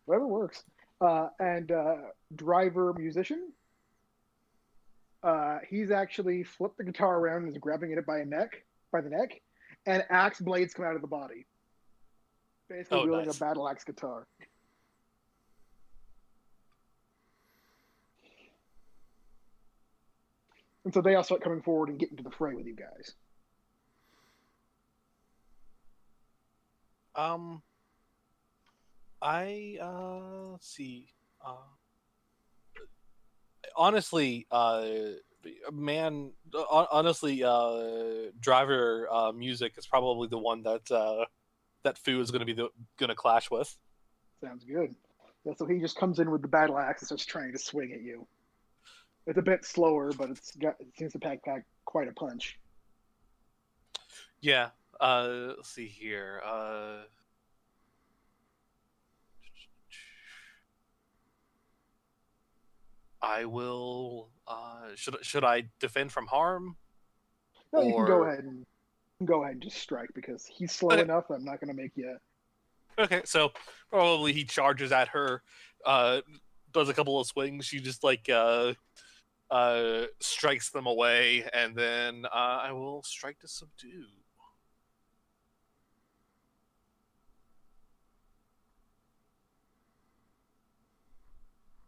S1: Whatever works. And Driver Musician, he's actually flipped the guitar around and is grabbing it by the neck, and axe blades come out of the body. Basically wielding
S6: nice.
S1: a battle axe guitar. And so they all start coming forward and getting to the fray with you guys.
S6: Let's see. Honestly, driver music is probably the one that Fu is going to be gonna clash with.
S1: Sounds good. Yeah, so he just comes in with the battle axe and starts trying to swing at you. It's a bit slower, but it seems to pack quite a punch.
S6: Yeah. Let's see here. I will. Should I defend from harm?
S1: No, you can go ahead and just strike, because he's slow enough. I'm not going to make you.
S6: Okay, so probably he charges at her, does a couple of swings. She just like strikes them away, and then I will strike to subdue.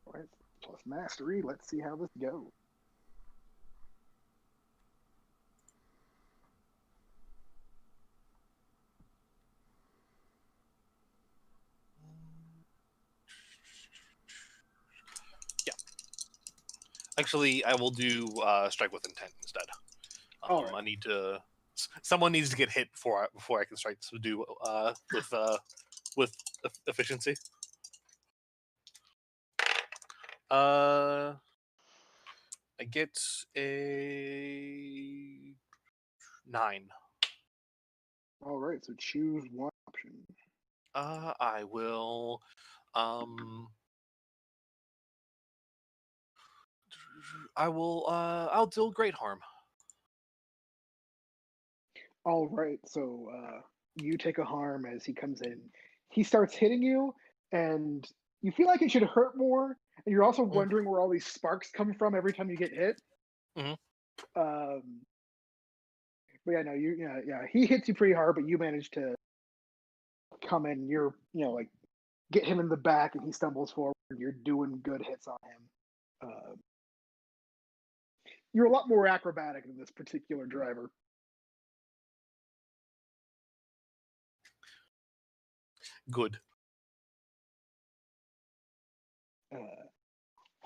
S1: All right, plus mastery. Let's see how this goes.
S6: Yeah. Actually, I will do strike with intent instead.
S1: Right.
S6: I need to. Someone needs to get hit before I can strike to subdue with efficiency. I get a 9.
S1: All right, so choose one option.
S6: I will. I'll deal great harm.
S1: All right, so you take a harm as he comes in. He starts hitting you, and you feel like it should hurt more, and you're also wondering where all these sparks come from every time you get hit.
S6: Mm-hmm.
S1: But yeah, no, he hits you pretty hard, but you manage to come in. You're, like, get him in the back, and he stumbles forward. You're doing good hits on him. You're a lot more acrobatic than this particular driver.
S6: Good.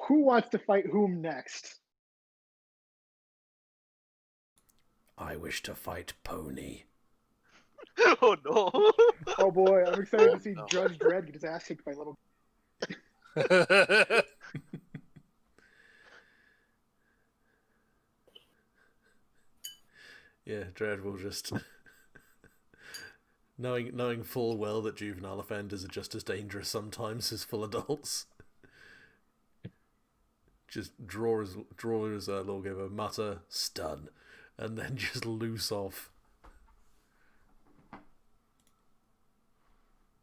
S1: Who wants to fight whom next?
S2: I wish to fight Pony.
S3: Oh no!
S1: Oh boy, I'm excited to see Judge Dredd get his ass kicked by little.
S2: Yeah, Dredd will just Knowing full well that juvenile offenders are just as dangerous sometimes as full adults. Just draw as lawgiver, mutter, stun, and then just loose off.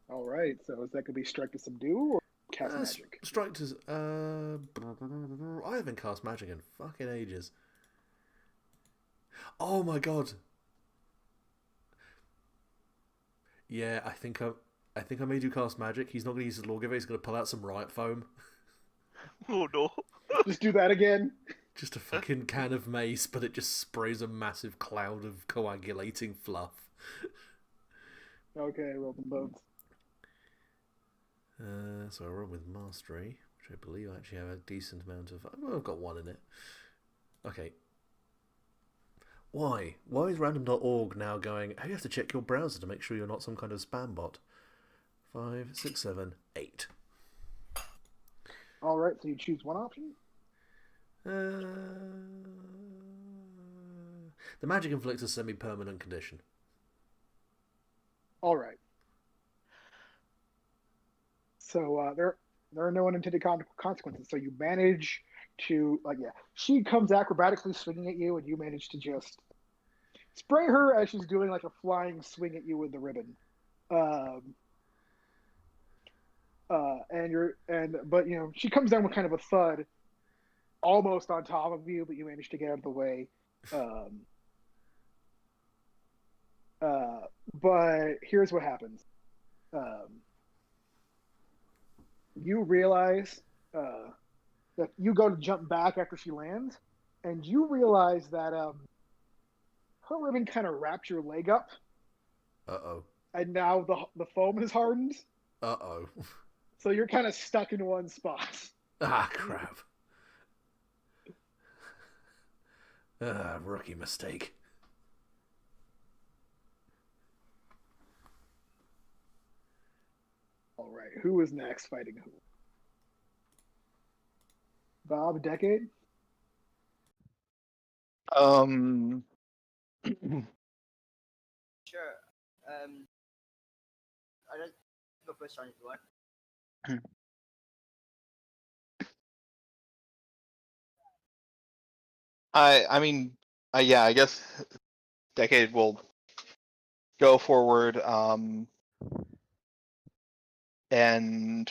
S1: All right, so is that gonna be strike to subdue or cast magic?
S2: Strike to. I haven't cast magic in fucking ages. Oh my god. Yeah, I think I made you cast magic. He's not going to use his lawgiver. He's going to pull out some riot foam.
S3: Oh no.
S1: Just do that again.
S2: Just a fucking can of mace, but it just sprays a massive cloud of coagulating fluff.
S1: Okay, roll them both.
S2: So I roll with mastery, which I believe I actually have a decent amount of. Well, I've got one in it. Okay. Why? Why is random.org now going, oh, you have to check your browser to make sure you're not some kind of spam bot? 5, 6, 7, 8.
S1: All right, so you choose one option.
S2: The magic inflicts a semi-permanent condition.
S1: All right. So there are no unintended consequences. So you manage to she comes acrobatically swinging at you, and you manage to just spray her as she's doing like a flying swing at you with the ribbon. But she comes down with kind of a thud, almost on top of you, but you manage to get out of the way. But here's what happens. You realize that you go to jump back after she lands, and you realize that her ribbon kind of wrapped your leg up.
S2: Uh-oh.
S1: And now the foam has hardened.
S2: Uh-oh.
S1: So you're kind of stuck in one spot.
S2: Ah, crap. Rookie mistake.
S1: All right, who is next fighting who? Bob, Decade?
S4: Sure. I don't go first on if you want.
S5: I guess Decade will go forward, and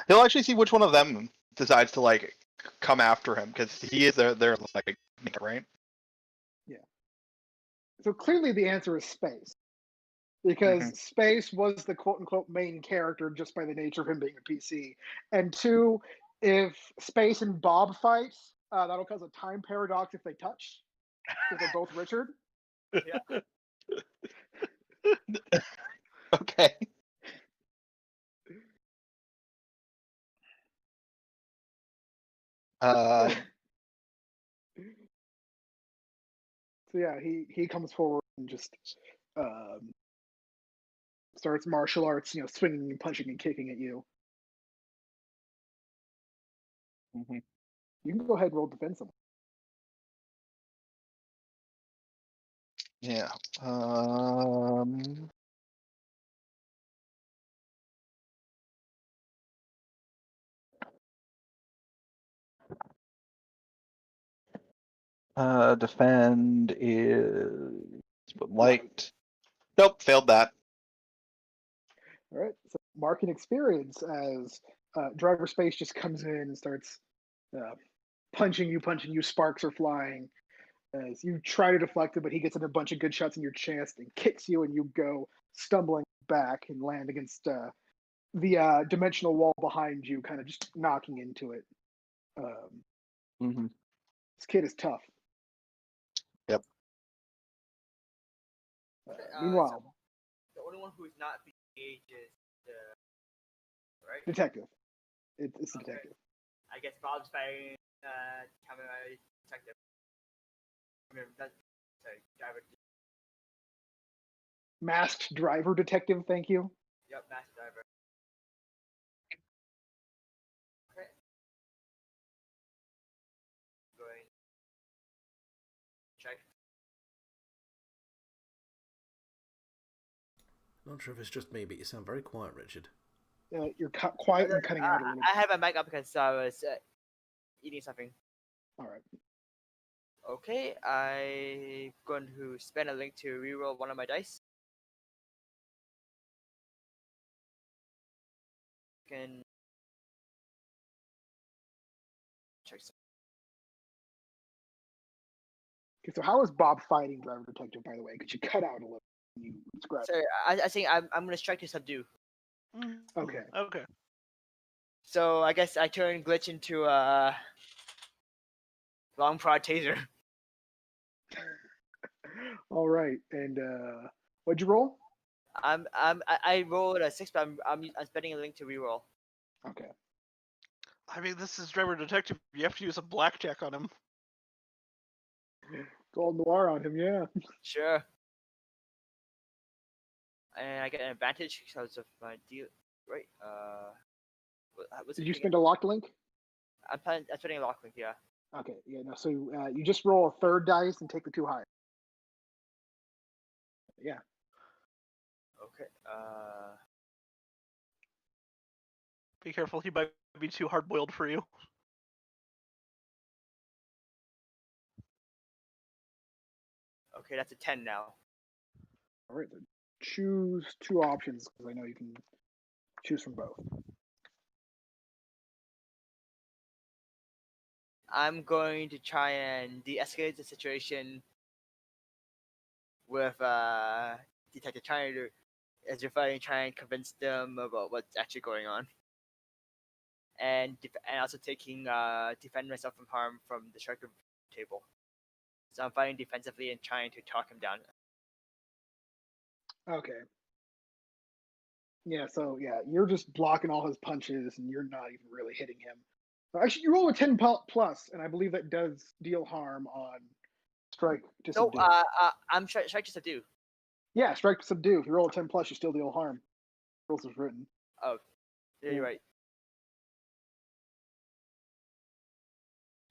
S5: he'll actually see which one of them decides to come after him, because he is their right.
S1: Yeah. So clearly the answer is Space. Because Space was the quote-unquote main character just by the nature of him being a PC. And 2, if Space and Bob fight, that'll cause a time paradox if they touch, because they're both Richard.
S4: Yeah.
S5: Okay.
S1: So yeah, he comes forward and just starts martial arts, swinging and punching and kicking at you. You can go ahead and roll defense.
S5: Yeah. Defend is light. Nope, failed that.
S1: All right. So marking experience as Driver Space just comes in and starts punching you. Sparks are flying as you try to deflect it, but he gets in a bunch of good shots in your chest and kicks you, and you go stumbling back and land against the dimensional wall behind you, kind of just knocking into it. This kid is tough.
S5: Yep.
S1: Meanwhile,
S4: the only one who's not being engaged is the right
S1: detective. It's the detective.
S4: I guess Bob's fighting camera detective. Driver.
S1: Masked driver detective. Thank you.
S4: Yep, masked driver. Okay. Going. Check.
S2: Not sure if it's just me, but you sound very quiet, Richard.
S1: You're quiet and cutting out a little.
S4: I have my mic up because I was eating something.
S1: All right.
S4: Okay, I'm going to spend a link to reroll one of my dice. Can check.
S1: Okay, so how is Bob fighting Driver Detective, by the way? Because you cut out a little when you described
S4: Sorry, I think I'm going to strike to subdue.
S1: it. Okay.
S3: Okay.
S4: So I guess I turn Glitch into a long prod taser.
S1: All right. And what'd you roll?
S4: I rolled a 6, but I'm spending a link to reroll.
S1: Okay.
S3: I mean, this is Driver Detective. You have to use a blackjack on him.
S1: Gold noir on him, yeah.
S4: Sure. And I get an advantage because of my deal. Right.
S1: Did you spend a locked link?
S4: I'm spending a lock link. Yeah.
S1: Okay. Yeah. No. So you just roll a third dice and take the two high. Yeah.
S4: Okay.
S3: Be careful, he might be too hard-boiled for you.
S4: Okay, that's a 10 now.
S1: All right. Then choose two options because I know you can choose from both.
S4: I'm going to try and de-escalate the situation with detective trying to, as you're fighting, try and convince them about what's actually going on, and also taking defend myself from harm from the shark table. So I'm fighting defensively and trying to talk him down.
S1: Okay. Yeah. So yeah, you're just blocking all his punches and you're not even really hitting him. Actually, you roll a 10 plus, and I believe that does deal harm on strike to
S4: No,
S1: subdue.
S4: I'm strike to subdue.
S1: Yeah, strike to subdue. If you roll a 10 plus, you still deal harm. Rules is written.
S4: Oh, yeah, you're right.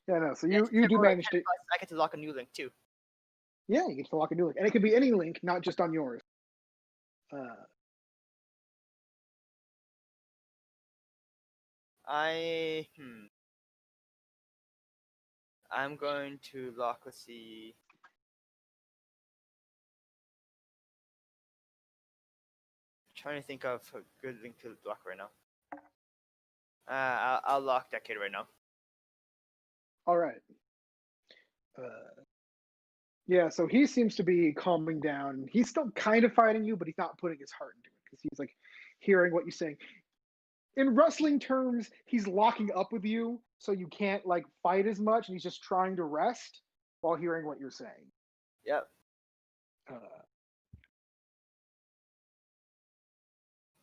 S1: Yeah, no. So
S4: Yeah,
S1: you do manage to.
S4: plus, I get to lock a new link too.
S1: Yeah, you get to lock a new link, and it could be any link, not just on yours.
S4: I'm going to lock. Let's see. Trying to think of a good link to lock right now. I'll lock that kid right now.
S1: All right. Yeah, so he seems to be calming down. He's still kind of fighting you, but he's not putting his heart into it because he's like hearing what you're saying. In wrestling terms, he's locking up with you, so you can't like fight as much, and he's just trying to rest while hearing what you're saying.
S4: Yep.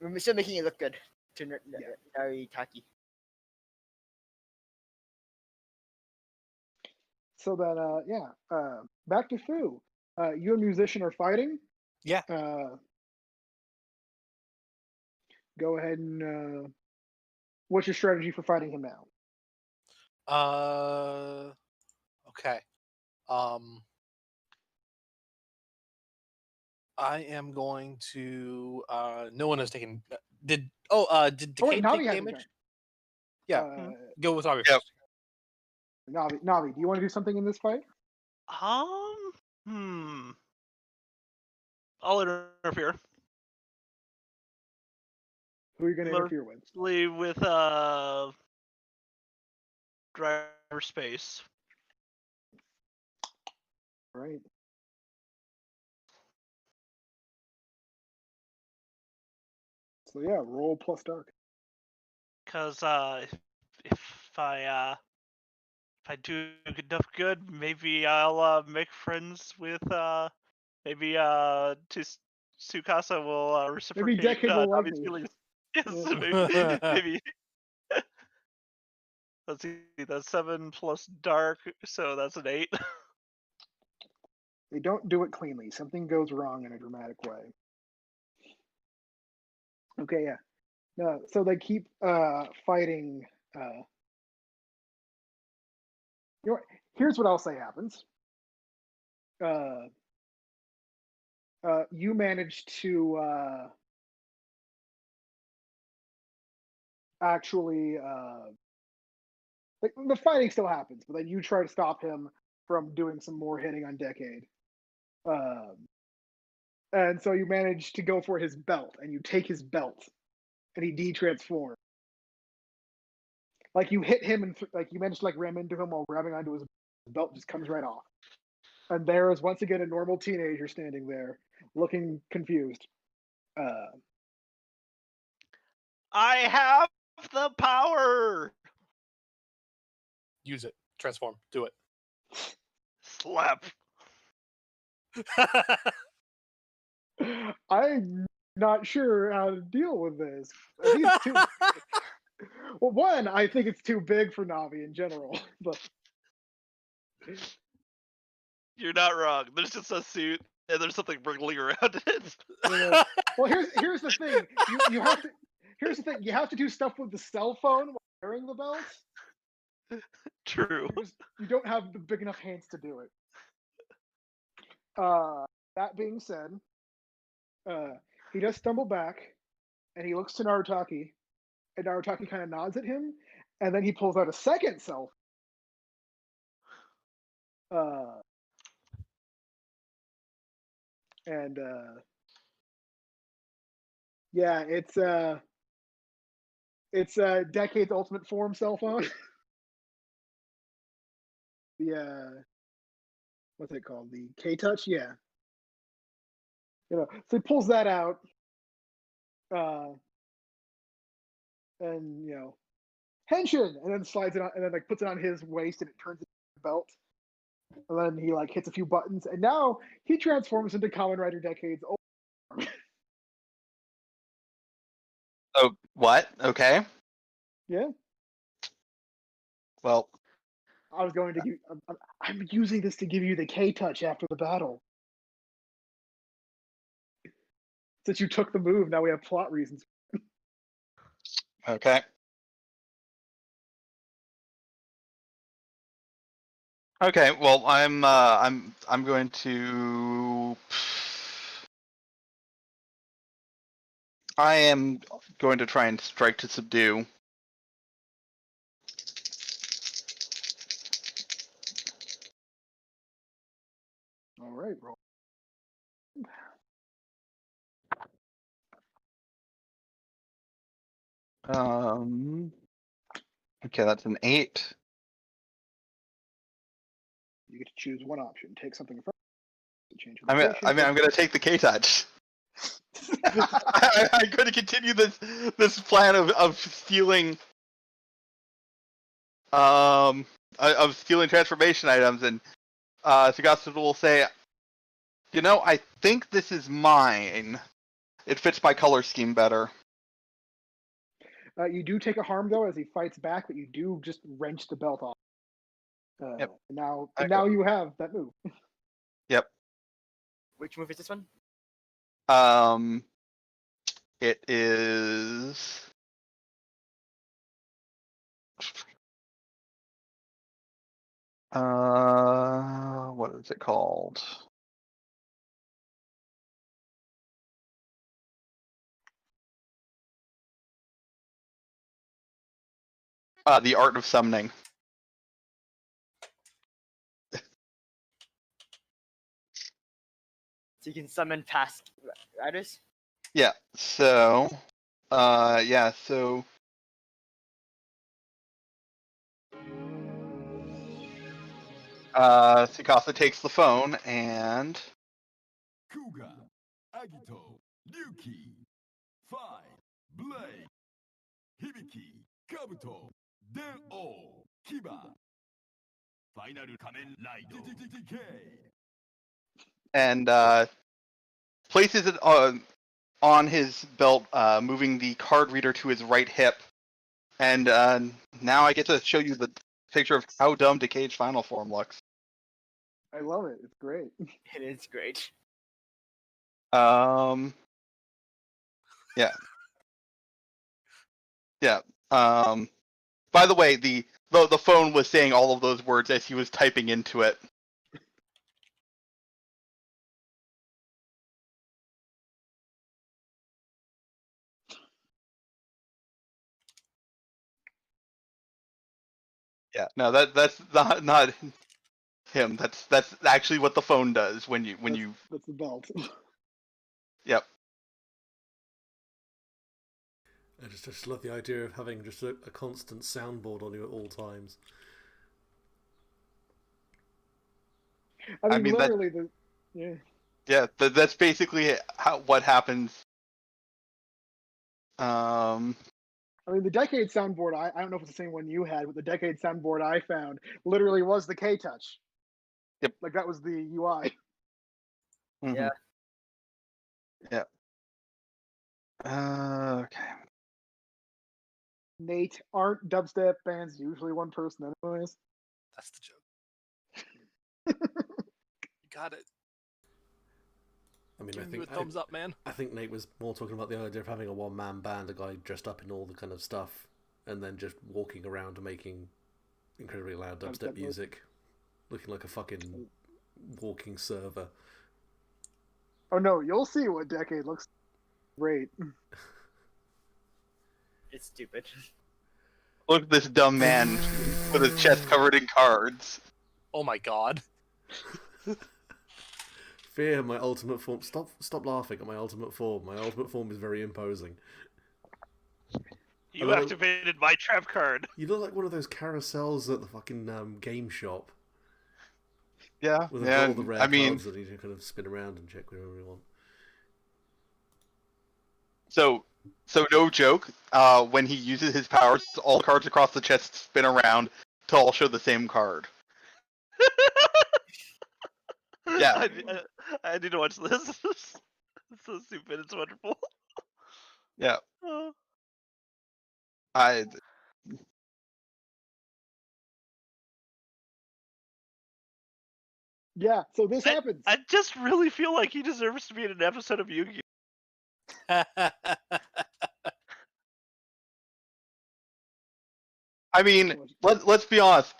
S4: We're still making it look good to Naritaki.
S1: So then, back to Fu. You and Musician are fighting.
S6: Yeah.
S1: Go ahead and what's your strategy for fighting him now?
S6: Okay. I am going to. No one has taken. Did Decade
S1: Navi
S6: take
S1: hasn't
S6: damage?
S1: done.
S6: Yeah. Go with Navi
S5: Yep.
S6: first.
S1: Navi, do you want to do something in this fight?
S3: I'll interfere.
S1: Who are you going to interfere with?
S3: Mostly with driver space.
S1: Right. So yeah, roll plus dark.
S3: Because if I do enough good, maybe I'll make friends with maybe Tsukasa will reciprocate
S1: Decade will like
S3: Navi's
S1: me.
S3: feelings. Yes,
S1: Yeah.
S3: maybe. Let's see, that's 7 plus dark, so that's an 8.
S1: They don't do it cleanly. Something goes wrong in a dramatic way. Okay, yeah. No, so they keep fighting. You know, here's what I'll say happens. You manage to actually like the fighting still happens, but then you try to stop him from doing some more hitting on Decade. Um, and so you manage to go for his belt, and you take his belt, and he de-transforms. Like you hit him, and like you managed to like ram into him while grabbing onto his belt, just comes right off. And there is once again a normal teenager standing there, looking confused. Uh,
S3: I have the power.
S6: Use it. Transform. Do it.
S3: Slap.
S1: I'm not sure how to deal with this. I think it's too. Well, one, I think it's too big for Navi in general, but
S3: You're not wrong. There's just a suit and there's something wriggling around it.
S1: well, here's the thing. You have to. Here's the thing. You have to do stuff with the cell phone while wearing the belt.
S3: True.
S1: You don't have the big enough hands to do it. That being said, he does stumble back, and he looks to Narutaki, and Narutaki kind of nods at him, and then he pulls out a second cell. And yeah, it's Decade's ultimate form cell phone. The what's it called? The K Touch, yeah. So he pulls that out, and Henshin, and then slides it on, and then like puts it on his waist, and it turns into a belt. And then he like hits a few buttons, and now he transforms into Kamen Rider Decade's old form.
S5: Oh, what? Okay.
S1: Yeah.
S5: Well,
S1: I was going to give. I'm using this to give you the K Touch after the battle. Since you took the move, now we have plot reasons.
S5: okay. Okay. Well, I'm going to. I am going to try and strike to subdue.
S1: All right, roll.
S5: Okay, that's an 8.
S1: You get to choose one option. Take something from change your
S5: I'm
S1: location.
S5: going to take the K touch. I'm going to continue this plan of stealing transformation items, and Sagasta will say, I think this is mine. It fits my color scheme better.
S1: You do take a harm though as he fights back, but you do just wrench the belt off.
S5: Yep.
S1: And now you have that move.
S5: Yep.
S4: Which move is this one?
S5: It is. What is it called? The Art of Summoning.
S4: So you can summon past riders?
S5: Yeah, so Tsukasa takes the phone and
S7: Kuga, Agito, Ryuki, Five, Blade, Hibiki, Kabuto, Den-O, Kiba, Final Kamen Rider,
S5: places it on his belt, moving the card reader to his right hip. And now I get to show you the picture of how dumb Decade's final form looks.
S1: I love it. It's great.
S4: It is great.
S5: Yeah. Yeah. By the way, the phone was saying all of those words as he was typing into it. Yeah, no, that's not him. That's actually what the phone does when you.
S1: That's the belt.
S5: Yep.
S2: I just love the idea of having just a constant soundboard on you at all times.
S1: I mean,
S5: that
S1: literally, yeah.
S5: yeah, that's basically what happens.
S1: I mean, the Decade soundboard, I don't know if it's the same one you had, but the Decade soundboard I found literally was the K-Touch.
S5: Yep.
S1: Like, that was the UI.
S5: mhm.
S4: Yeah.
S5: Yeah. Okay.
S1: Nate, aren't dubstep bands usually one person anyways?
S6: That's the joke. You got it.
S2: I mean,
S6: Give you a thumbs up, man.
S2: I think Nate was more talking about the idea of having a one-man band, a guy dressed up in all the kind of stuff, and then just walking around making incredibly loud dubstep music, looking like a fucking walking server.
S1: Oh no, you'll see what Decade looks great.
S4: It's stupid.
S5: Look at this dumb man with his chest covered in cards.
S6: Oh my god.
S2: Fear, my ultimate form. Stop laughing at my ultimate form. My ultimate form is very imposing.
S3: You activated my trap card.
S2: You look like one of those carousels at the fucking game shop.
S5: Yeah,
S2: With
S5: yeah.
S2: all the rare cards that you can kind of spin around and check wherever you want.
S5: So no joke. When he uses his powers, all cards across the chest spin around to all show the same card. Yeah.
S3: I need to watch this. It's so stupid. It's wonderful.
S5: Yeah.
S3: Oh.
S1: Yeah, so this happens.
S3: I just really feel like he deserves to be in an episode of Yu-Gi-Oh!
S5: I mean, let's be honest.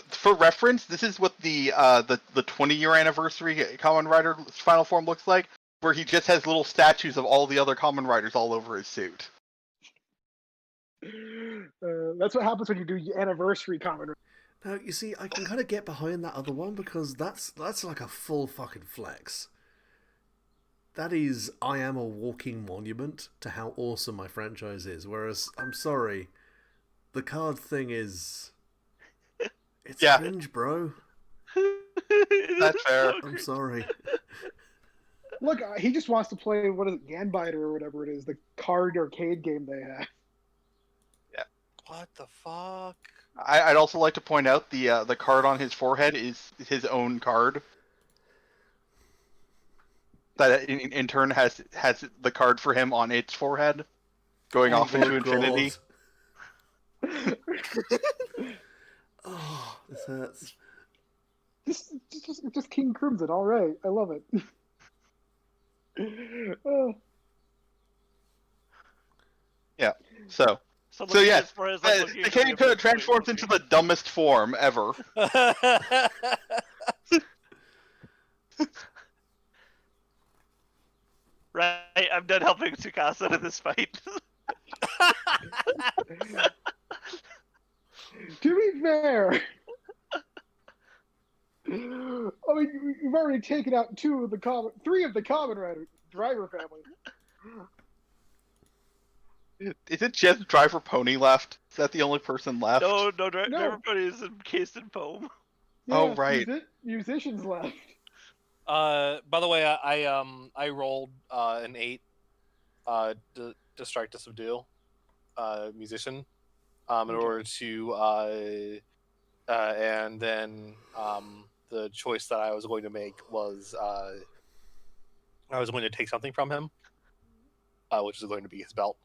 S5: For reference, this is what the 20-year anniversary Kamen Rider final form looks like, where he just has little statues of all the other Kamen Riders all over his suit.
S1: That's what happens when you do anniversary comment.
S2: Now, you see, I can kind of get behind that other one because that's like a full fucking flex. That is, I am a walking monument to how awesome my franchise is. Whereas, I'm sorry, the card thing is... It's cringe, bro.
S5: That's fair.
S2: I'm sorry.
S1: Look, he just wants to play, what is it, Ganbiter or whatever it is, the card arcade game they have.
S5: Yeah.
S6: What the fuck?
S5: I'd also like to point out the card on his forehead is his own card. That in turn has the card for him on its forehead, going off into infinity.
S2: Oh, this hurts.
S1: Just King Crimson, all right. I love it.
S5: Yeah. So yes, the King could have transformed into the dumbest form ever.
S3: Right, I'm done helping Tsukasa in this fight.
S1: To be fair, I mean, you've already taken out three of the Kamen Rider driver family.
S5: Is it just Driver Pony left? Is that the only person left?
S3: No, Driver Pony is encased in foam.
S1: Yeah,
S5: oh right.
S1: Musicians left.
S6: By the way, I rolled an 8 to strike to subdue musician in order to and then the choice that I was going to make was I was going to take something from him, which is going to be his belt.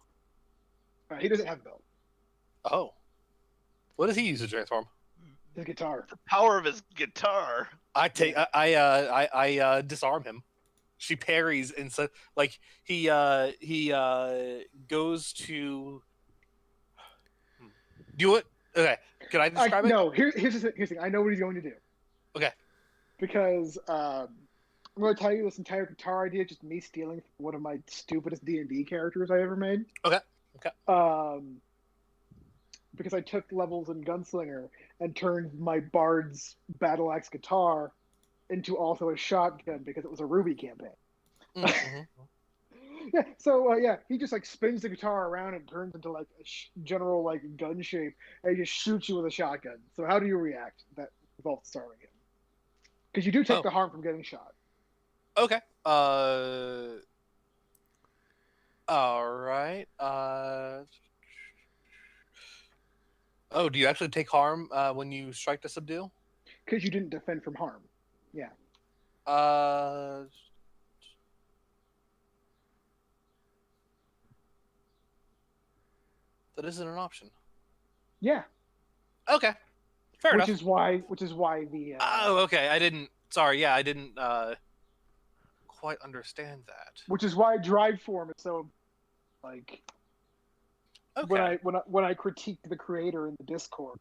S1: He doesn't have a belt.
S6: Oh, what does he use to transform?
S1: His guitar.
S3: The power of his guitar.
S6: I disarm him. She parries and so like he goes to do it. Okay, can I describe it?
S1: No, here's the thing. I know what he's going to do.
S6: Okay.
S1: Because I'm going to tell you this entire guitar idea, just me stealing one of my stupidest D&D characters I ever made.
S6: Okay.
S1: because I took levels in Gunslinger and turned my Bard's battle axe guitar into also a shotgun because it was a Ruby campaign.
S6: Mm-hmm.
S1: Yeah, so yeah, he just like spins the guitar around and turns into like a general like gun shape, and he just shoots you with a shotgun. So how do you react? That involves starving him, because you do take
S6: Oh.
S1: the harm from getting shot.
S6: Okay. All right. Oh, do you actually take harm when you strike to subdue?
S1: Because you didn't defend from harm. Yeah.
S6: That isn't an option.
S1: Yeah.
S6: Okay. Fair
S1: which
S6: enough.
S1: is why the
S6: Oh, okay. I didn't. Sorry. Yeah, I didn't quite understand that.
S1: which is why drive form is so like
S6: Okay.
S1: when I critiqued the creator in the Discord,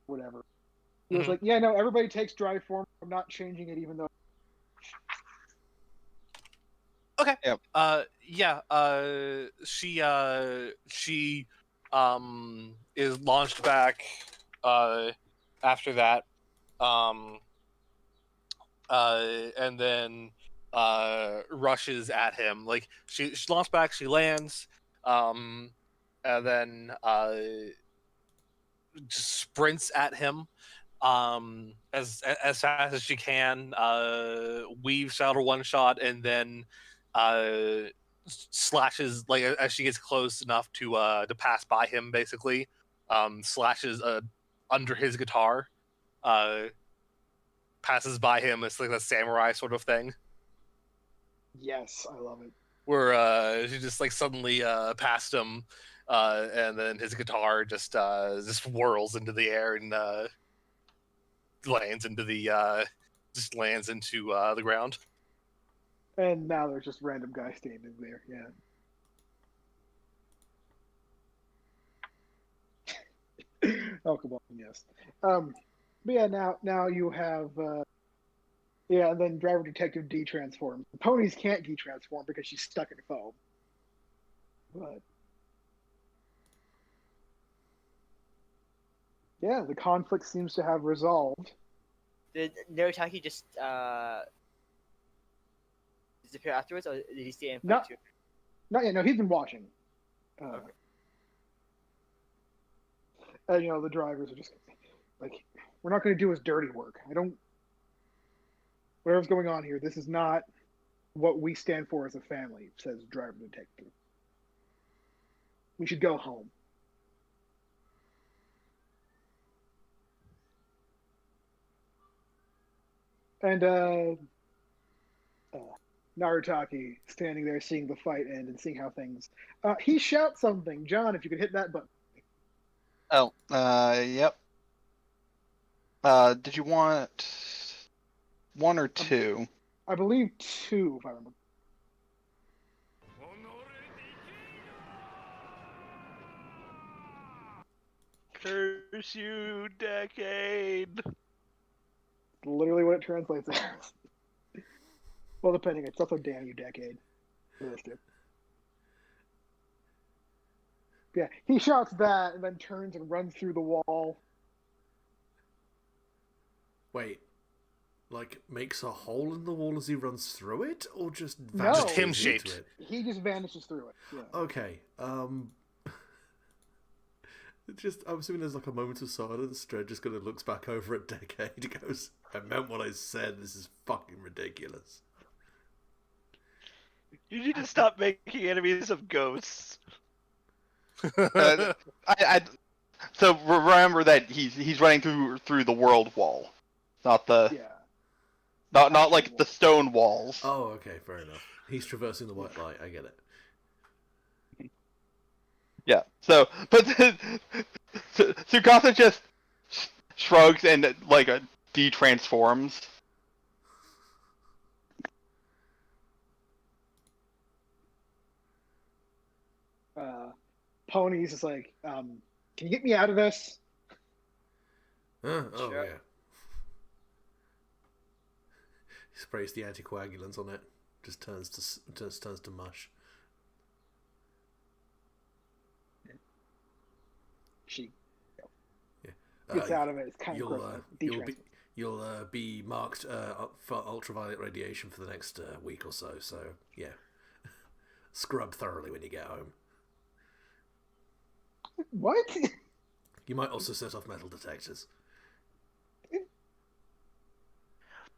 S1: whatever. He was
S6: Mhm.
S1: like, "Yeah, no, everybody takes drive form. I'm not changing it, even though."
S6: Okay.
S5: Yep.
S6: Yeah. She is launched back. After that. Um. And then rushes at him. Like she launched back. She lands. And then just sprints at him. As fast as she can, weaves out a one shot, and then slashes like as she gets close enough to pass by him, basically, slashes under his guitar, uh, passes by him. It's like a samurai sort of thing,
S1: Yes, I love it.
S6: where she just like suddenly passed him, and then his guitar just whirls into the air and lands into the ground.
S1: And now there's just random guy standing there. Yeah. Oh, come on, yes. But yeah, now you have yeah, and then driver detective de-transforms. The ponies can't de-transform because she's stuck in foam. But yeah, the conflict seems to have resolved.
S4: Did Narutaki just disappear afterwards, or did he stay in fight
S1: Not,
S4: too?
S1: not yet. No, he's been watching.
S4: Okay.
S1: You know, the drivers are just like, we're not going to do his dirty work. I don't. Whatever's going on here, this is not what we stand for as a family, says driver detective. We should go home. And Narutaki standing there seeing the fight end and seeing how things. He shouts something. John, if you could hit that button.
S5: Oh, yep. Did you want one or two?
S1: I believe two, if I remember.
S3: Curse you, decade.
S1: Literally what it translates as. Well, depending, it's also damn you, decade. Yeah, he shouts that and then turns and runs through the wall.
S2: Wait, like makes a hole in the wall as he runs through it, or just
S1: No.
S2: vanishes
S6: Just him
S2: into
S6: shaped.
S2: it?
S1: He just vanishes through it. Yeah.
S2: Okay. I'm assuming there's like a moment of silence. Dredd just kind of looks back over at Decade. He goes, "I meant what I said. This is fucking ridiculous."
S3: You need to stop making enemies of ghosts.
S5: So remember that he's running through the world wall, not the
S1: Yeah.
S5: not like the stone walls.
S2: Oh, okay, fair enough. He's traversing the white light. I get it.
S5: Yeah. So, but Tsukasa just shrugs and like de-transforms.
S1: Ponies is like, can you get me out of this?
S2: Oh
S4: Sure.
S2: yeah. He sprays the anticoagulant on it. Just turns to mush.
S1: She gets out of it. It's kind of
S2: You'll
S1: gross.
S2: you'll be marked for ultraviolet radiation for the next week or so. So yeah, scrub thoroughly when you get home.
S1: What?
S2: You might also set off metal detectors.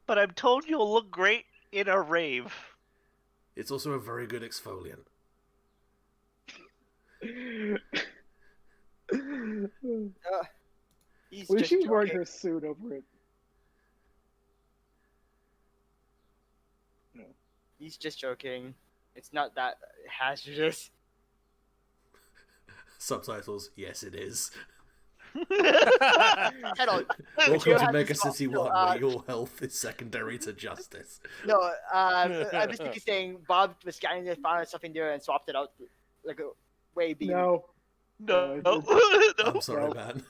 S3: But I'm told you'll look great in a rave.
S2: It's also a very good exfoliant.
S4: He's
S1: Well,
S4: just
S1: she was wearing
S4: joking.
S1: her suit over it.
S4: He's just joking. It's not that hazardous.
S2: Subtitles, yes it is.
S4: Hello.
S2: Welcome
S4: You
S2: to
S4: have
S2: Mega
S4: to stop.
S2: City
S4: No,
S2: 1, where your health is secondary to justice.
S4: No, I'm basically saying Bob was scanning it, found something there, and swapped it out like a way beam.
S1: No,
S3: No,
S1: No,
S3: no.
S2: I'm sorry,
S1: No.
S2: man.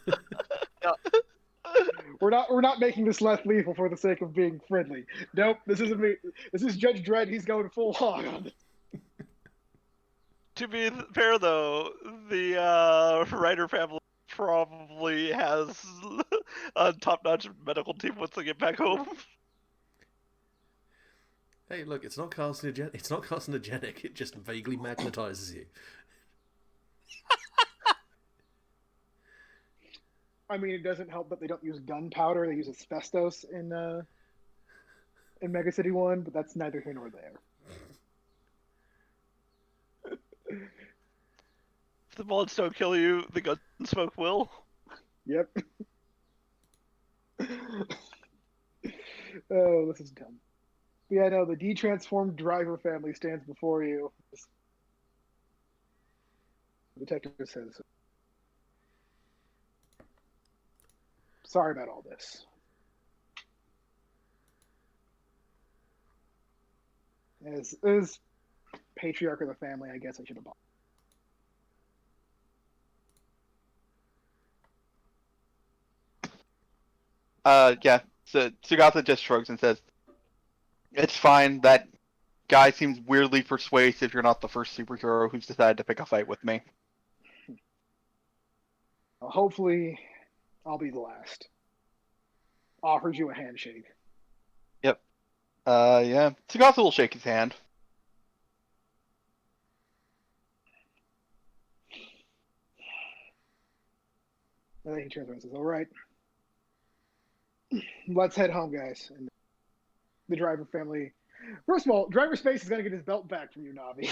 S1: we're not making this less lethal for the sake of being friendly. Nope, this isn't me. This is Judge Dredd. He's going full hog on it.
S3: To be fair, though, the Ryder family probably has a top-notch medical team once they get back home.
S2: Hey, look, it's not carcinogenic. It's not carcinogenic. It just vaguely magnetizes you.
S1: I mean, it doesn't help that they don't use gunpowder. They use asbestos in Mega City 1, but that's neither here nor there.
S3: If the bullets don't kill you, the gun smoke will.
S1: Yep. Oh, this is dumb. But yeah, no, the de-transformed driver family stands before you. The detective says, sorry about all this. As patriarch of the family, I guess I should have bought.
S5: Yeah. So Sugata just shrugs and says, "It's fine. That guy seems weirdly persuasive. You're not the first superhero who's decided to pick a fight with me."
S1: Hopefully, I'll be the last. Offers you a handshake.
S5: Yep. Yeah. Sugata will shake his hand.
S1: And then he turns around and says, all right, let's head home, guys. And the driver family. First of all, Driver Space is going to get his belt back from you, Navi.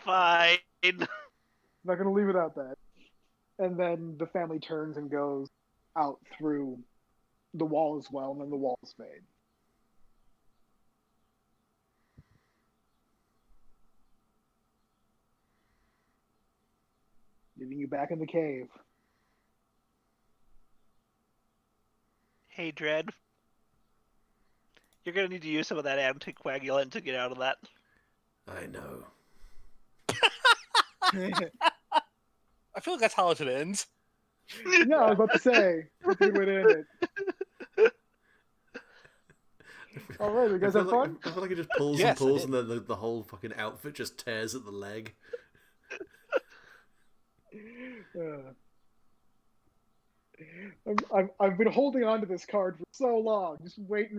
S3: Fine.
S1: Not going to leave without that. And then the family turns and goes out through the wall as well, and then the walls fade. Leaving you back in the cave.
S3: Hey, Dredd. You're gonna need to use some of that anticoagulant to get out of that.
S2: I know.
S6: I feel like that's how it should end.
S1: Yeah, I was about to say. That's a good way to end it. All right, you guys have fun?
S2: I feel like it just pulls
S6: Yes,
S2: and pulls,
S6: I
S2: and then the whole fucking outfit just tears at the leg.
S1: I've been holding on to this card for so long, just waiting